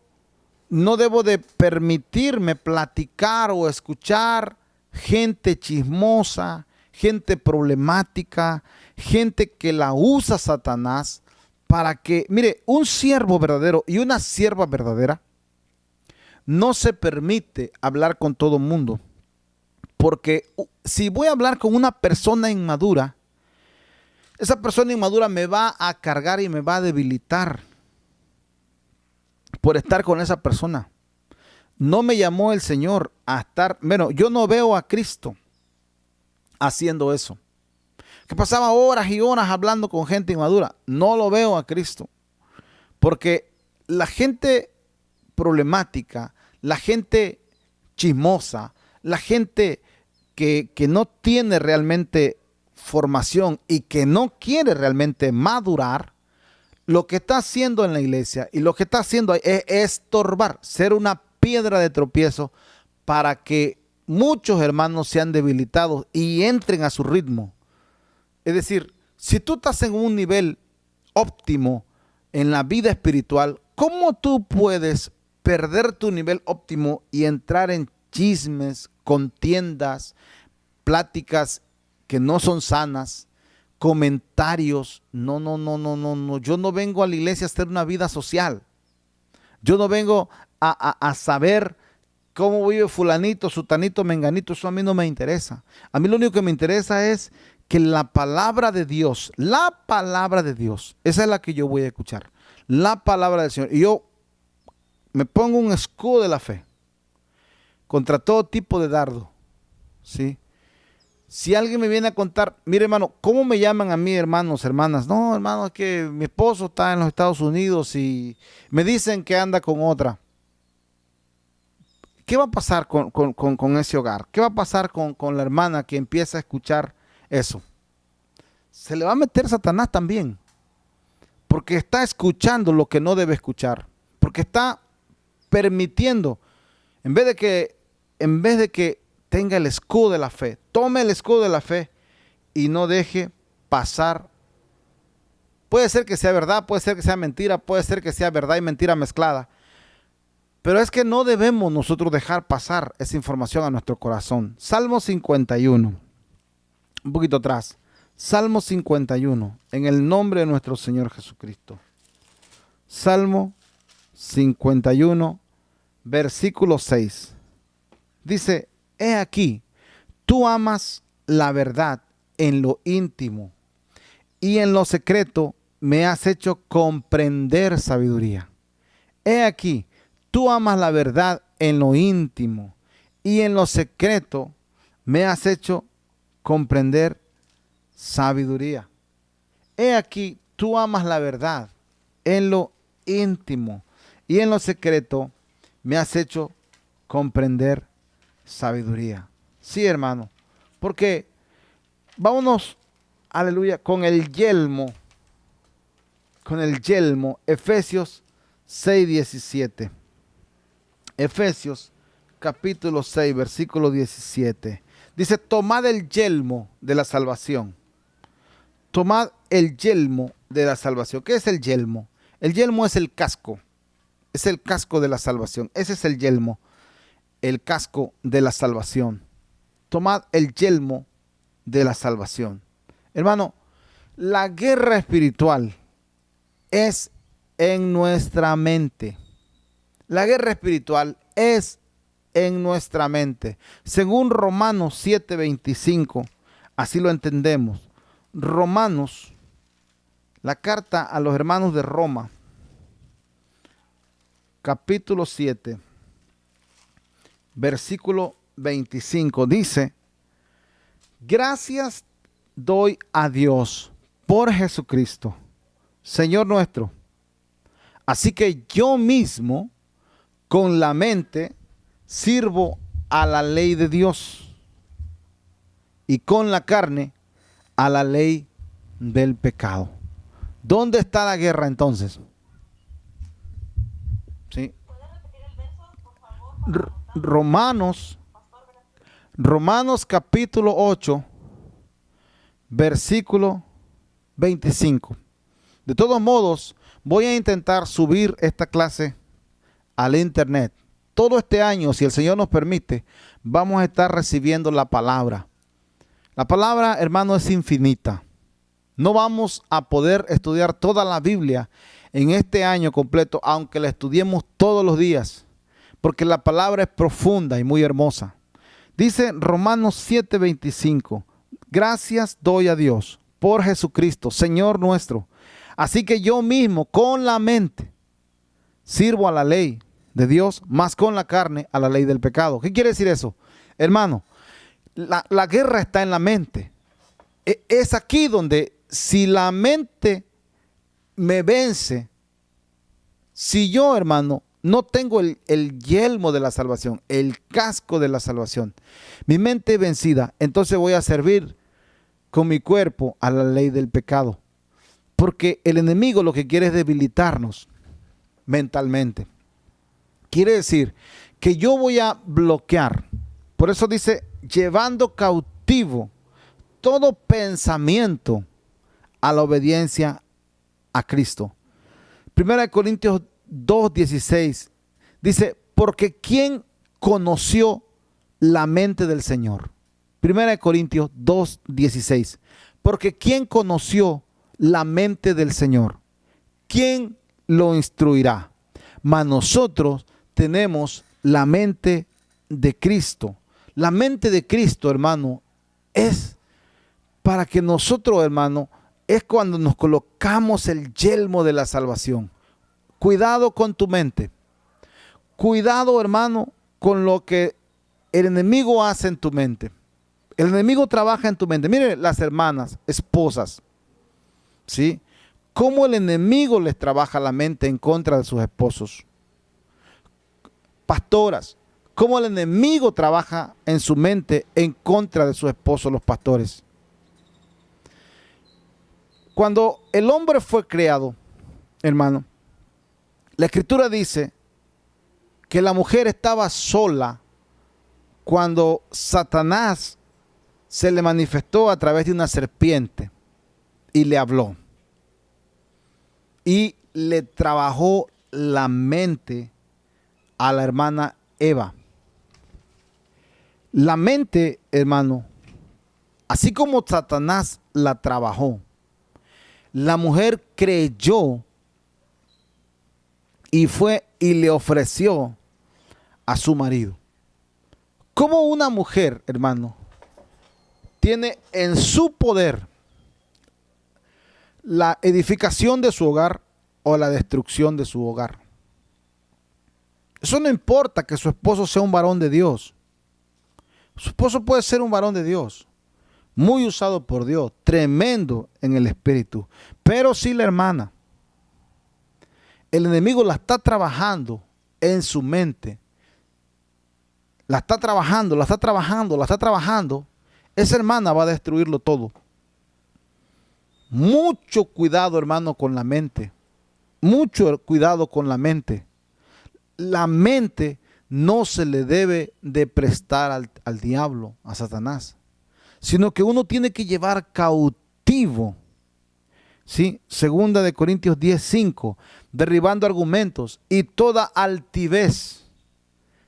[SPEAKER 1] no debo de permitirme platicar o escuchar gente chismosa, gente problemática, gente que la usa Satanás para que, mire, un siervo verdadero y una sierva verdadera no se permite hablar con todo mundo. Porque si voy a hablar con una persona inmadura, esa persona inmadura me va a cargar y me va a debilitar por estar con esa persona. No me llamó el Señor a estar, bueno, yo no veo a Cristo haciendo eso. Que pasaba horas y horas hablando con gente inmadura. No lo veo a Cristo. Porque la gente problemática, la gente chismosa, la gente que no tiene realmente formación y que no quiere realmente madurar, lo que está haciendo en la iglesia y lo que está haciendo ahí es estorbar, ser una piedra de tropiezo para que muchos hermanos sean debilitados y entren a su ritmo. Es decir, si tú estás en un nivel óptimo en la vida espiritual, ¿cómo tú puedes perder tu nivel óptimo y entrar en chismes, contiendas, pláticas que no son sanas, comentarios? No. Yo no vengo a la iglesia a hacer una vida social. Yo no vengo a saber cómo vive fulanito, sutanito, menganito. Eso a mí no me interesa. A mí lo único que me interesa es que la palabra de Dios, esa es la que yo voy a escuchar. La palabra del Señor. Y yo me pongo un escudo de la fe contra todo tipo de dardo. ¿Sí? Si alguien me viene a contar, mire hermano, ¿cómo me llaman a mí hermanos, hermanas? No, hermano, es que mi esposo está en los Estados Unidos y me dicen que anda con otra. ¿Qué va a pasar con ese hogar? ¿Qué va a pasar con la hermana que empieza a escuchar eso? Se le va a meter Satanás también, porque está escuchando lo que no debe escuchar, porque está permitiendo, en vez de que tenga el escudo de la fe, tome el escudo de la fe y no deje pasar. Puede ser que sea verdad, puede ser que sea mentira, puede ser que sea verdad y mentira mezclada, pero es que no debemos nosotros dejar pasar esa información a nuestro corazón. Salmo 51, un poquito atrás. Salmo 51, en el nombre de nuestro Señor Jesucristo. Salmo 51, versículo 6. Dice: he aquí, tú amas la verdad en lo íntimo, y en lo secreto me has hecho comprender sabiduría. He aquí, tú amas la verdad en lo íntimo, y en lo secreto me has hecho comprender sabiduría. He aquí, tú amas la verdad en lo íntimo, y en lo secreto me has hecho comprender sabiduría. Sí, hermano, porque vámonos, aleluya, con el yelmo, Efesios 6:17. Efesios capítulo 6, versículo 17. Dice: tomad el yelmo de la salvación. Tomad el yelmo de la salvación. ¿Qué es el yelmo? El yelmo es el casco. Es el casco de la salvación. Ese es el yelmo. El casco de la salvación. Tomad el yelmo de la salvación. Hermano, la guerra espiritual es en nuestra mente. La guerra espiritual es en nuestra mente. Según Romanos 7:25, así lo entendemos. Romanos, la carta a los hermanos de Roma, capítulo 7, versículo 25, dice: gracias doy a Dios por Jesucristo, Señor nuestro, Así que yo mismo, con la mente, sirvo a la ley de Dios y con la carne a la ley del pecado. ¿Dónde está la guerra entonces? ¿Sí? Romanos capítulo 8, versículo 25. De todos modos, voy a intentar subir esta clase al internet. Todo este año, si el Señor nos permite, vamos a estar recibiendo la palabra. La palabra, hermano, es infinita. No vamos a poder estudiar toda la Biblia en este año completo, aunque la estudiemos todos los días, porque la palabra es profunda y muy hermosa. Dice Romanos 7:25, gracias doy a Dios por Jesucristo, Señor nuestro. Así que yo mismo con la mente sirvo a la ley de Dios, más con la carne a la ley del pecado. ¿Qué quiere decir eso? Hermano, la guerra está en la mente. Es aquí donde si la mente me vence, si yo, hermano, no tengo el yelmo de la salvación, el casco de la salvación, mi mente vencida, entonces voy a servir con mi cuerpo a la ley del pecado. Porque el enemigo lo que quiere es debilitarnos mentalmente. Quiere decir que yo voy a bloquear. Por eso dice, llevando cautivo todo pensamiento a la obediencia a Cristo. 1 Corintios 2:16 dice, porque ¿quién conoció la mente del Señor? 1 Corintios 2:16, porque ¿quién conoció la mente del Señor? ¿Quién lo instruirá? Mas nosotros tenemos la mente de Cristo. La mente de Cristo, hermano, es para que nosotros, hermano, es cuando nos colocamos el yelmo de la salvación. Cuidado con tu mente. Cuidado, hermano, con lo que el enemigo hace en tu mente. El enemigo trabaja en tu mente. Mire las hermanas, esposas, ¿sí? Cómo el enemigo les trabaja la mente en contra de sus esposos. Pastoras, cómo el enemigo trabaja en su mente en contra de sus esposos, los pastores. Cuando el hombre fue creado, hermano, la Escritura dice que la mujer estaba sola cuando Satanás se le manifestó a través de una serpiente y le habló. Y le trabajó la mente a la hermana Eva. La mente, hermano, así como Satanás la trabajó, la mujer creyó y fue y le ofreció a su marido. ¿Cómo una mujer, hermano, tiene en su poder la edificación de su hogar o la destrucción de su hogar? Eso no importa que su esposo sea un varón de Dios. Su esposo puede ser un varón de Dios, muy usado por Dios, tremendo en el espíritu. Pero si la hermana, el enemigo la está trabajando en su mente, la está trabajando, esa hermana va a destruirlo todo. Mucho cuidado, hermano, con la mente. Mucho cuidado con la mente. La mente no se le debe de prestar al diablo, a Satanás, sino que uno tiene que llevar cautivo, ¿sí? Segunda de Corintios 10:5, derribando argumentos y toda altivez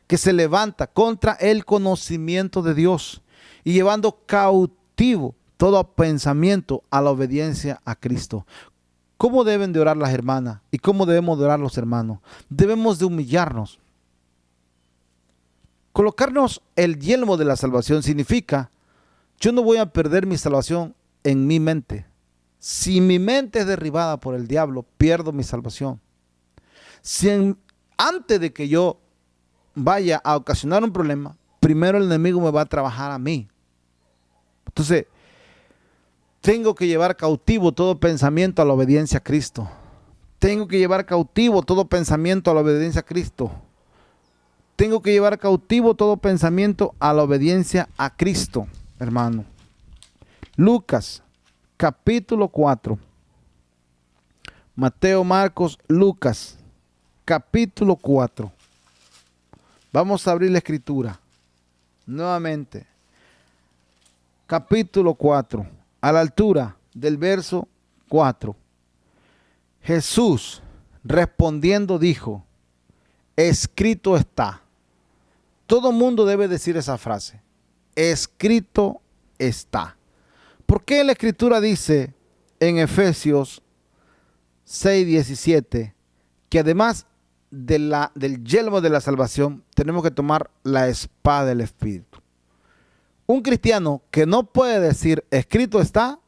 [SPEAKER 1] que se levanta contra el conocimiento de Dios y llevando cautivo todo pensamiento a la obediencia a Cristo. ¿Cómo deben de orar las hermanas? ¿Y cómo debemos de orar los hermanos? Debemos de humillarnos. Colocarnos el yelmo de la salvación significa, yo no voy a perder mi salvación en mi mente. Si mi mente es derribada por el diablo, pierdo mi salvación. Antes de que yo vaya a ocasionar un problema, primero el enemigo me va a trabajar a mí. Entonces, tengo que llevar cautivo todo pensamiento a la obediencia a Cristo. Tengo que llevar cautivo todo pensamiento a la obediencia a Cristo. Tengo que llevar cautivo todo pensamiento a la obediencia a Cristo, hermano. Lucas, capítulo 4. Mateo, Marcos, Lucas, capítulo 4. Vamos a abrir la escritura nuevamente. Capítulo 4, a la altura del verso 4. Jesús respondiendo dijo: escrito está. Todo mundo debe decir esa frase. Escrito está. ¿Por qué la escritura dice en Efesios 6:17 que además del yelmo de la salvación tenemos que tomar la espada del Espíritu? Un cristiano que no puede decir escrito está,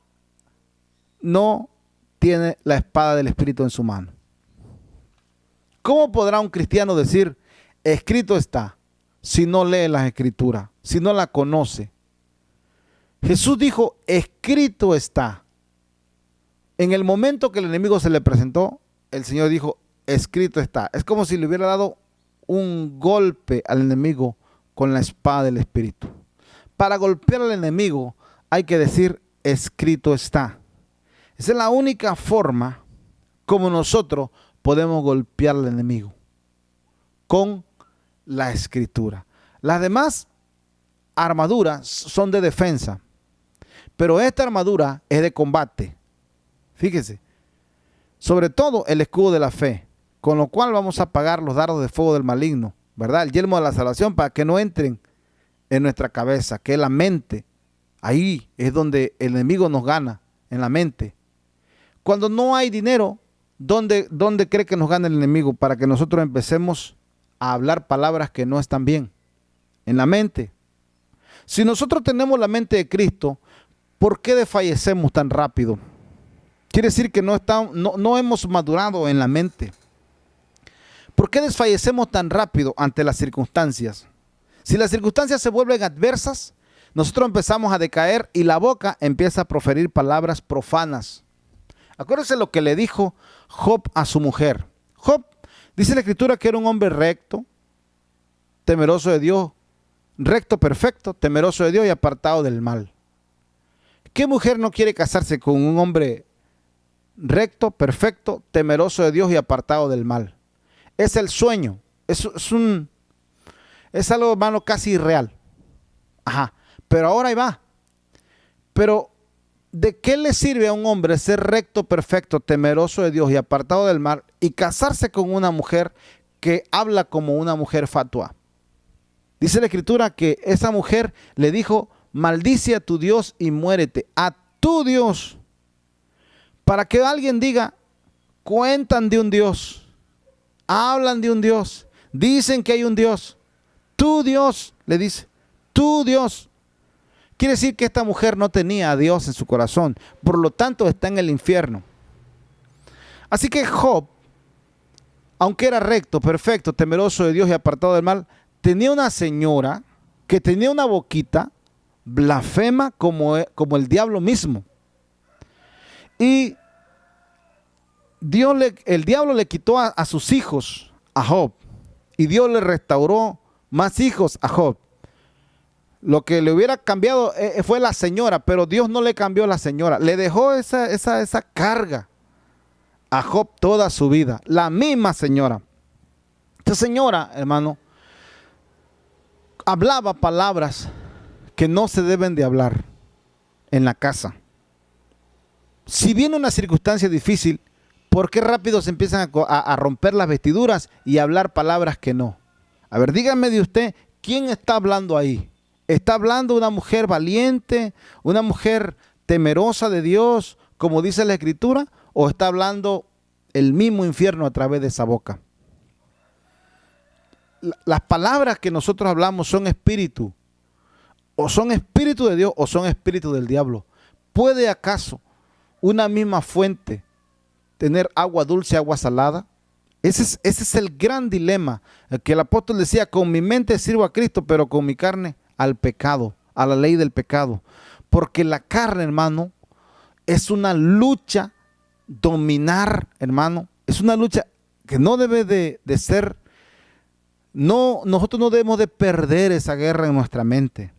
[SPEAKER 1] no tiene la espada del Espíritu en su mano. ¿Cómo podrá un cristiano decir escrito está si no lee las escrituras, si no la conoce? Jesús dijo escrito está. En el momento que el enemigo se le presentó, el Señor dijo escrito está. Es como si le hubiera dado un golpe al enemigo con la espada del Espíritu. Para golpear al enemigo hay que decir escrito está. Esa es la única forma como nosotros podemos golpear al enemigo, con la escritura. Las demás armaduras son de defensa, pero esta armadura es de combate. Fíjese, sobre todo el escudo de la fe, con lo cual vamos a apagar los dardos de fuego del maligno, ¿verdad? El yelmo de la salvación para que no entren en nuestra cabeza, que es la mente. Ahí es donde el enemigo nos gana, en la mente. Cuando no hay dinero, ¿dónde cree que nos gana el enemigo? Para que nosotros empecemos a hablar palabras que no están bien. En la mente. Si nosotros tenemos la mente de Cristo, ¿por qué desfallecemos tan rápido? Quiere decir que no hemos madurado en la mente. ¿Por qué desfallecemos tan rápido ante las circunstancias? Si las circunstancias se vuelven adversas, nosotros empezamos a decaer y la boca empieza a proferir palabras profanas. Acuérdense lo que le dijo Job a su mujer. Job, dice la escritura que era un hombre recto, temeroso de Dios, recto, perfecto, temeroso de Dios y apartado del mal. ¿Qué mujer no quiere casarse con un hombre recto, perfecto, temeroso de Dios y apartado del mal? Es el sueño. Es algo, hermano, casi irreal. Ajá. Pero ahora ahí va. Pero ¿de qué le sirve a un hombre ser recto, perfecto, temeroso de Dios y apartado del mal y casarse con una mujer que habla como una mujer fatua? Dice la escritura que esa mujer le dijo: maldice a tu Dios y muérete. A tu Dios. Para que alguien diga: cuentan de un Dios, hablan de un Dios, dicen que hay un Dios. Tu Dios, le dice, tu Dios. Quiere decir que esta mujer no tenía a Dios en su corazón, por lo tanto está en el infierno. Así que Job, aunque era recto, perfecto, temeroso de Dios y apartado del mal, tenía una señora que tenía una boquita blasfema como el diablo mismo. Y el diablo le quitó a sus hijos a Job, y Dios le restauró más hijos a Job. Lo que le hubiera cambiado fue la señora, pero Dios no le cambió la señora. Le dejó esa carga a Job toda su vida. La misma señora. Esta señora, hermano, hablaba palabras que no se deben de hablar en la casa. Si viene una circunstancia difícil, ¿por qué rápido se empiezan a romper las vestiduras y a hablar palabras que no? A ver, dígame de usted, ¿quién está hablando ahí? ¿Está hablando una mujer valiente, una mujer temerosa de Dios, como dice la Escritura? ¿O está hablando el mismo infierno a través de esa boca? Las palabras que nosotros hablamos son espíritu. O son espíritu de Dios o son espíritu del diablo. ¿Puede acaso una misma fuente tener agua dulce, agua salada? Ese es el gran dilema. El que el apóstol decía: con mi mente sirvo a Cristo, pero con mi carne al pecado, a la ley del pecado. Porque la carne, hermano, es una lucha. Dominar, hermano, Es una lucha que no debe de ser, no, nosotros no debemos de perder esa guerra en nuestra mente.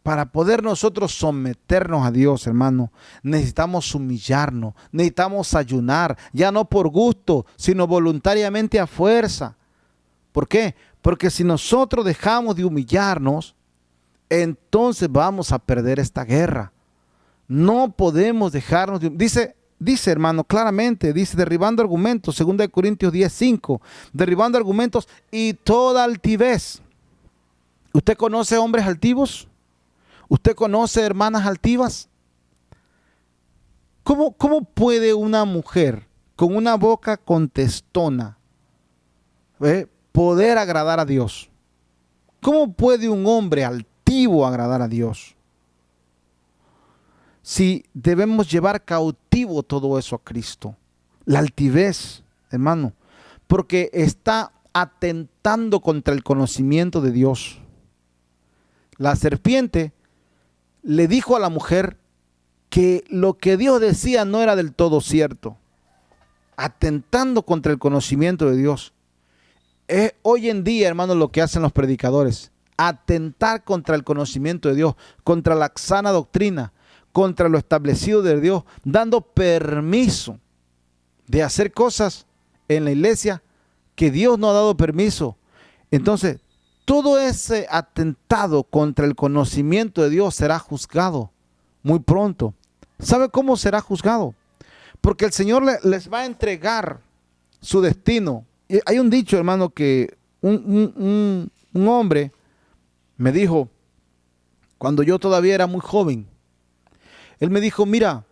[SPEAKER 1] Para poder nosotros someternos a Dios, hermano, necesitamos humillarnos, necesitamos ayunar, ya no por gusto, sino voluntariamente a fuerza. ¿Por qué? Porque si nosotros dejamos de humillarnos, entonces vamos a perder esta guerra. No podemos dejarnos de... Dice, hermano, claramente, dice, derribando argumentos, 2 Corintios 10:5, derribando argumentos y toda altivez. ¿Usted conoce hombres altivos? ¿Usted conoce hermanas altivas? ¿Cómo puede una mujer con una boca contestona poder agradar a Dios? ¿Cómo puede un hombre altivo agradar a Dios? Si debemos llevar cautivo todo eso a Cristo. La altivez, hermano, porque está atentando contra el conocimiento de Dios. La serpiente le dijo a la mujer que lo que Dios decía no era del todo cierto, atentando contra el conocimiento de Dios. Es hoy en día, hermano, lo que hacen los predicadores, atentar contra el conocimiento de Dios, contra la sana doctrina, contra lo establecido de Dios, dando permiso de hacer cosas en la iglesia que Dios no ha dado permiso. Entonces, todo ese atentado contra el conocimiento de Dios será juzgado muy pronto. ¿Sabe cómo será juzgado? Porque el Señor les va a entregar su destino. Y hay un dicho, hermano, que un hombre me dijo, cuando yo todavía era muy joven, él me dijo, mira,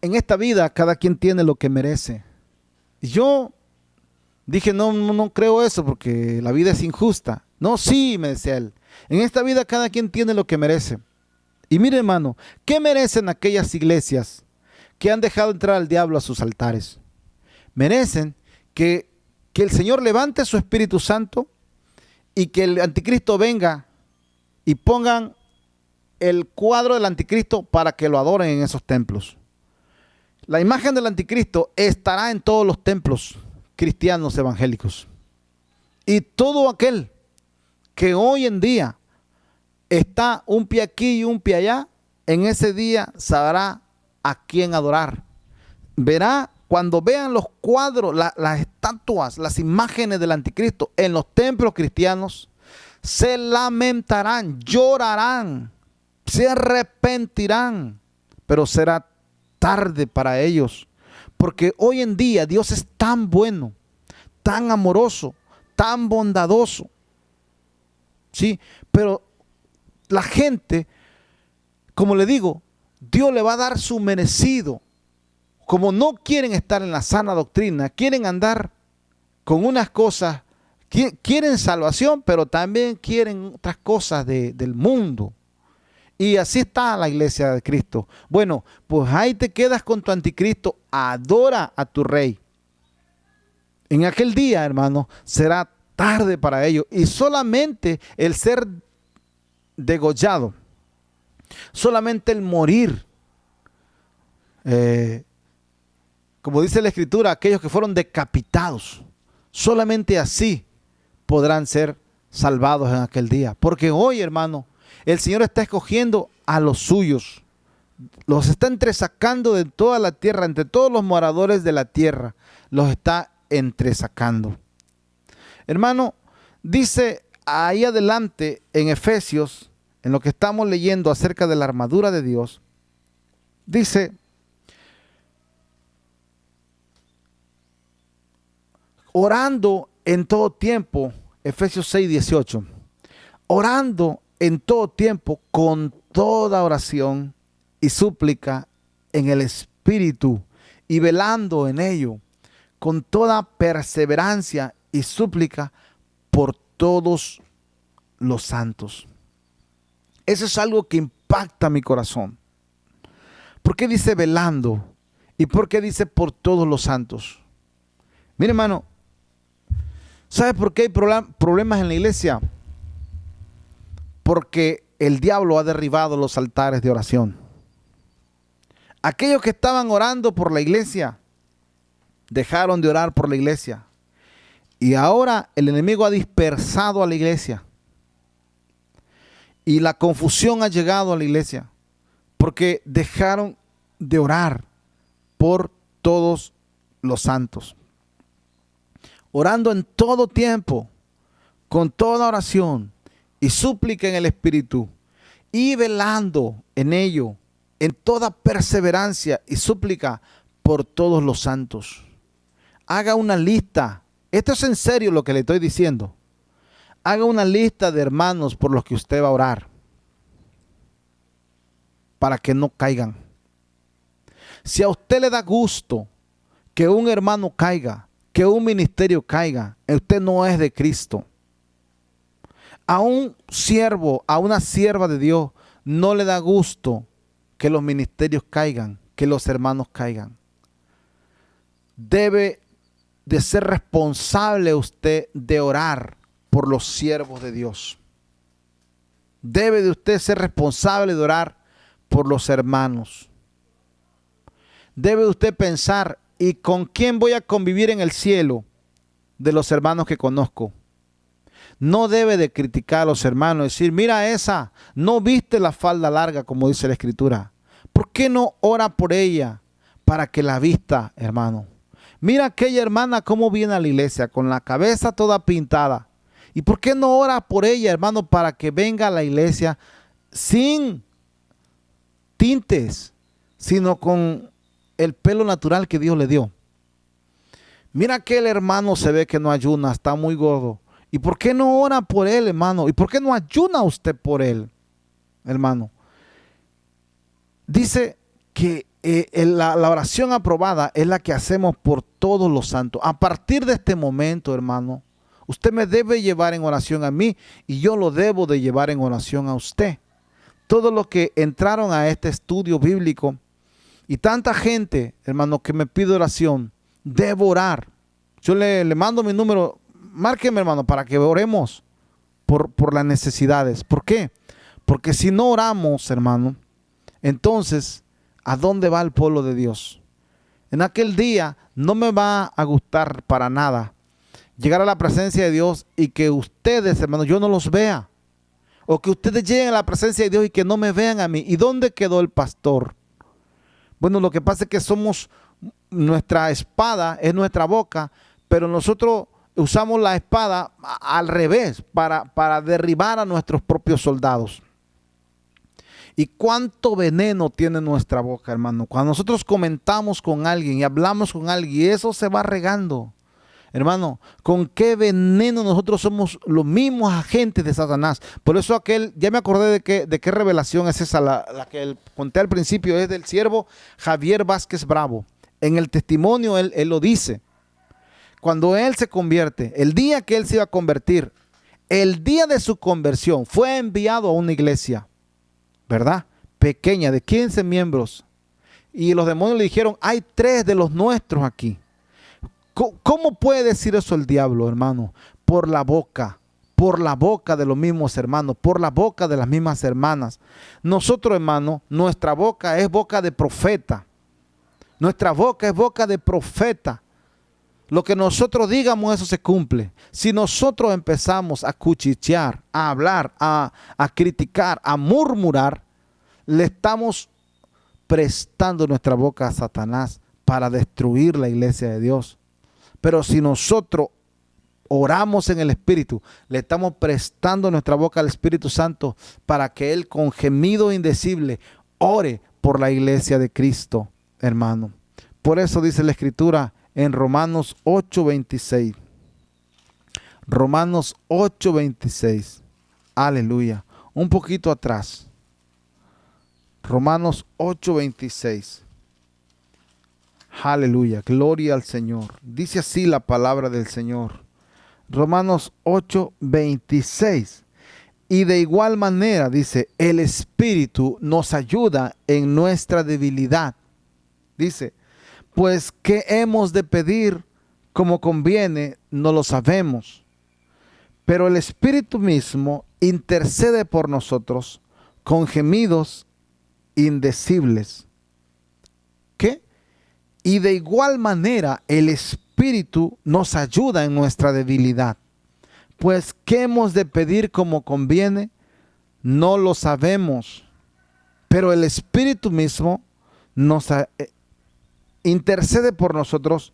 [SPEAKER 1] en esta vida cada quien tiene lo que merece. Y yo dije, no creo eso porque la vida es injusta. No, sí, me decía él, en esta vida cada quien tiene lo que merece. Y mire, hermano, ¿qué merecen aquellas iglesias que han dejado entrar al diablo a sus altares? Merecen que el Señor levante su Espíritu Santo y que el anticristo venga y pongan el cuadro del anticristo para que lo adoren en esos templos. La imagen del anticristo estará en todos los templos cristianos evangélicos. Y todo aquel que hoy en día está un pie aquí y un pie allá, en ese día sabrá a quién adorar. Verá, cuando vean los cuadros, las estatuas, las imágenes del anticristo en los templos cristianos, se lamentarán, llorarán, se arrepentirán, pero será tarde para ellos, porque hoy en día Dios es tan bueno, tan amoroso, tan bondadoso, ¿sí? Pero la gente, como le digo, Dios le va a dar su merecido. Como no quieren estar en la sana doctrina, quieren andar con unas cosas, quieren salvación, pero también quieren otras cosas del mundo. Y así está la iglesia de Cristo. Bueno, pues ahí te quedas con tu anticristo, adora a tu rey. En aquel día, hermano, será tarde para ellos. Y solamente el ser degollado, solamente el morir, como dice la Escritura, aquellos que fueron decapitados, solamente así podrán ser salvados en aquel día. Porque hoy, hermano, el Señor está escogiendo a los suyos. Los está entresacando de toda la tierra, entre todos los moradores de la tierra. Los está entresacando. Hermano, dice ahí adelante en Efesios, en lo que estamos leyendo acerca de la armadura de Dios, dice: orando en todo tiempo, Efesios 6:18, orando en todo tiempo con toda oración y súplica en el Espíritu, y velando en ello con toda perseverancia y súplica por todos los santos. Eso es algo que impacta mi corazón. ¿Por qué dice velando? ¿Y por qué dice por todos los santos? Mire, hermano, ¿sabe por qué hay problemas en la iglesia? Porque el diablo ha derribado los altares de oración. Aquellos que estaban orando por la iglesia Dejaron de orar por la iglesia. Y ahora el enemigo ha dispersado a la iglesia. Y la confusión ha llegado a la iglesia. Porque dejaron de orar por todos los santos. Orando en todo tiempo, con toda oración y súplica en el Espíritu, y velando en ello, en toda perseverancia y súplica por todos los santos. Haga una lista. Esto es en serio lo que le estoy diciendo. Haga una lista de hermanos por los que usted va a orar, para que no caigan. Si a usted le da gusto que un hermano caiga, que un ministerio caiga, usted no es de Cristo. A un siervo, a una sierva de Dios, no le da gusto que los ministerios caigan, que los hermanos caigan. Debe de ser responsable usted de orar por los siervos de Dios. Debe de usted ser responsable de orar por los hermanos. Debe de usted pensar, ¿y con quién voy a convivir en el cielo de los hermanos que conozco? No debe de criticar a los hermanos, decir, mira esa, no viste la falda larga como dice la Escritura. ¿Por qué no ora por ella para que la vista, hermano? Mira aquella hermana cómo viene a la iglesia con la cabeza toda pintada. ¿Y por qué no ora por ella, hermano, para que venga a la iglesia sin tintes, sino con el pelo natural que Dios le dio? Mira que el hermano se ve que no ayuna, está muy gordo. ¿Y por qué no ora por él, hermano? ¿Y por qué no ayuna usted por él, hermano? Dice que la oración aprobada es la que hacemos por todos los santos. A partir de este momento, hermano, usted me debe llevar en oración a mí y yo lo debo de llevar en oración a usted. Todos los que entraron a este estudio bíblico y tanta gente, hermano, que me pide oración, debo orar. Yo le mando mi número, márqueme, hermano, para que oremos por las necesidades. ¿Por qué? Porque si no oramos, hermano, entonces, ¿a dónde va el pueblo de Dios? En aquel día no me va a gustar para nada llegar a la presencia de Dios y que ustedes, hermano, yo no los vea. O que ustedes lleguen a la presencia de Dios y que no me vean a mí. ¿Y dónde quedó el pastor? Bueno, lo que pasa es que nuestra espada es nuestra boca, pero nosotros usamos la espada al revés para derribar a nuestros propios soldados. ¿Y cuánto veneno tiene nuestra boca, hermano? Cuando nosotros comentamos con alguien y hablamos con alguien y eso se va regando. Hermano, ¿con qué veneno nosotros somos los mismos agentes de Satanás? Por eso ya me acordé de qué revelación es esa, la que conté al principio, es del siervo Javier Vázquez Bravo. En el testimonio él lo dice. Cuando él se convierte, el día que él se iba a convertir, el día de su conversión, fue enviado a una iglesia, ¿verdad? Pequeña, de 15 miembros. Y los demonios le dijeron, hay 3 de los nuestros aquí. ¿Cómo puede decir eso el diablo, hermano? Por la boca de los mismos hermanos, por la boca de las mismas hermanas. Nosotros, hermano, nuestra boca es boca de profeta. Nuestra boca es boca de profeta. Lo que nosotros digamos, eso se cumple. Si nosotros empezamos a cuchichear, a hablar, a criticar, a murmurar, le estamos prestando nuestra boca a Satanás para destruir la iglesia de Dios. Pero si nosotros oramos en el Espíritu, le estamos prestando nuestra boca al Espíritu Santo para que Él con gemido indecible ore por la iglesia de Cristo, hermano. Por eso dice la Escritura en Romanos 8:26. Romanos 8:26. Aleluya. Un poquito atrás. Romanos 8:26. Aleluya, gloria al Señor. Dice así la palabra del Señor. Romanos 8:26. Y de igual manera, dice, el Espíritu nos ayuda en nuestra debilidad. Dice, pues ¿qué hemos de pedir como conviene? No lo sabemos. Pero el Espíritu mismo intercede por nosotros con gemidos indecibles. ¿Qué? Y de igual manera el Espíritu nos ayuda en nuestra debilidad. Pues, ¿qué hemos de pedir como conviene? No lo sabemos. Pero el Espíritu mismo nos intercede por nosotros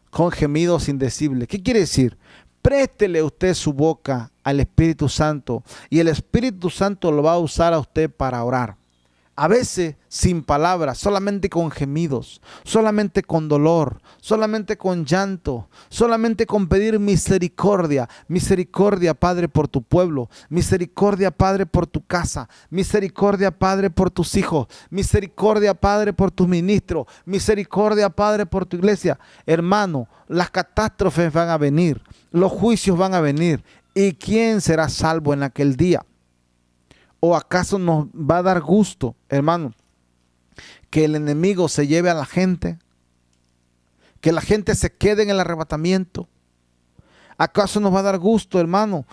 [SPEAKER 1] con gemidos indecibles. ¿Qué quiere decir? Préstele usted su boca al Espíritu Santo y el Espíritu Santo lo va a usar a usted para orar. A veces sin palabras, solamente con gemidos, solamente con dolor, solamente con llanto, solamente con pedir misericordia. Misericordia, Padre, por tu pueblo. Misericordia, Padre, por tu casa. Misericordia, Padre, por tus hijos. Misericordia, Padre, por tus ministros. Misericordia, Padre, por tu iglesia. Hermano, las catástrofes van a venir, los juicios van a venir. ¿Y quién será salvo en aquel día? ¿O acaso nos va a dar gusto, hermano, que el enemigo se lleve a la gente? ¿Que la gente se quede en el arrebatamiento? ¿Acaso nos va a dar gusto, hermano,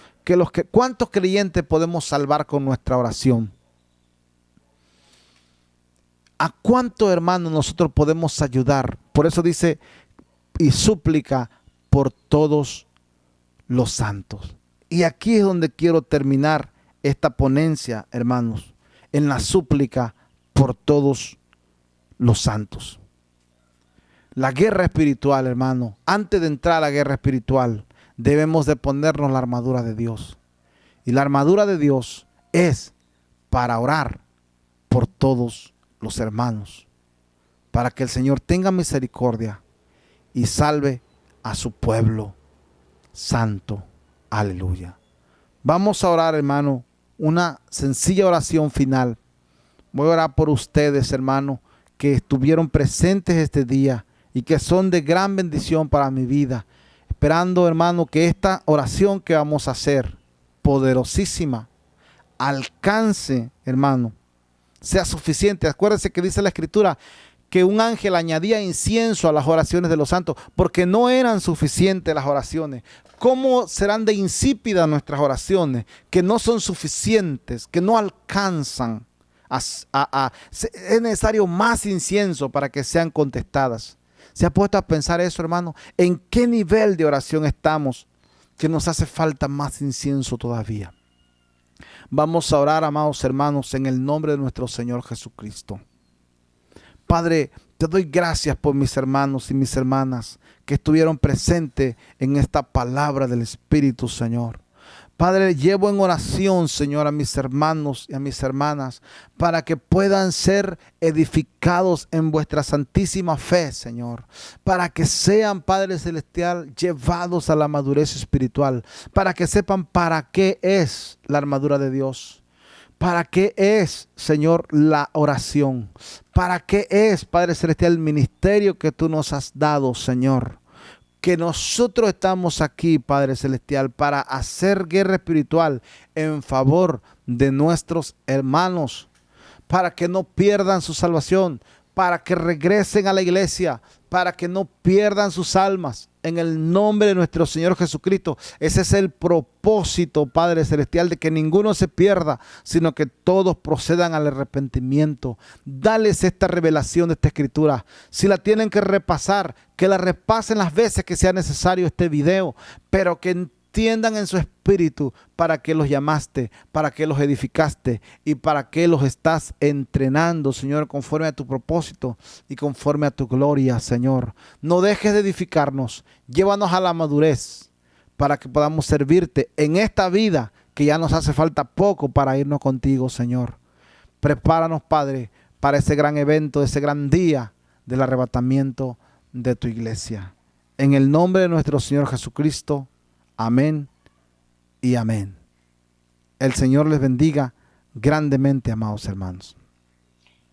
[SPEAKER 1] cuántos creyentes podemos salvar con nuestra oración? ¿A cuántos hermanos nosotros podemos ayudar? Por eso dice, y súplica por todos los santos. Y aquí es donde quiero terminar esta ponencia, hermanos, en la súplica por todos los santos. La guerra espiritual, hermano, antes de entrar a la guerra espiritual, debemos de ponernos la armadura de Dios. Y la armadura de Dios es para orar por todos los hermanos, para que el Señor tenga misericordia y salve a su pueblo santo. Aleluya. Vamos a orar, hermano, una sencilla oración final. Voy a orar por ustedes, hermanos, que estuvieron presentes este día y que son de gran bendición para mi vida. Esperando, hermano, que esta oración que vamos a hacer, poderosísima, alcance, hermano, sea suficiente. Acuérdense que dice la Escritura que un ángel añadía incienso a las oraciones de los santos, porque no eran suficientes las oraciones. ¿Cómo serán de insípidas nuestras oraciones? Que no son suficientes, que no alcanzan. Es necesario más incienso para que sean contestadas. ¿Se ha puesto a pensar eso, hermano? ¿En qué nivel de oración estamos? Que nos hace falta más incienso todavía. Vamos a orar, amados hermanos, en el nombre de nuestro Señor Jesucristo. Padre, te doy gracias por mis hermanos y mis hermanas que estuvieron presentes en esta palabra del Espíritu, Señor. Padre, llevo en oración, Señor, a mis hermanos y a mis hermanas para que puedan ser edificados en vuestra santísima fe, Señor. Para que sean, Padre Celestial, llevados a la madurez espiritual. Para que sepan para qué es la armadura de Dios. ¿Para qué es, Señor, la oración? ¿Para qué es, Padre Celestial, el ministerio que tú nos has dado, Señor? Que nosotros estamos aquí, Padre Celestial, para hacer guerra espiritual en favor de nuestros hermanos, para que no pierdan su salvación, para que regresen a la iglesia, para que no pierdan sus almas. En el nombre de nuestro Señor Jesucristo. Ese es el propósito, Padre Celestial, de que ninguno se pierda, sino que todos procedan al arrepentimiento. Dales esta revelación de esta Escritura. Si la tienen que repasar, que la repasen las veces que sea necesario este video, pero que entiendan en su espíritu para qué los llamaste, para qué los edificaste y para qué los estás entrenando, Señor, conforme a tu propósito y conforme a tu gloria, Señor. No dejes de edificarnos, llévanos a la madurez para que podamos servirte en esta vida que ya nos hace falta poco para irnos contigo, Señor. Prepáranos, Padre, para ese gran evento, ese gran día del arrebatamiento de tu iglesia. En el nombre de nuestro Señor Jesucristo. Amén y amén. El Señor les bendiga grandemente, amados hermanos.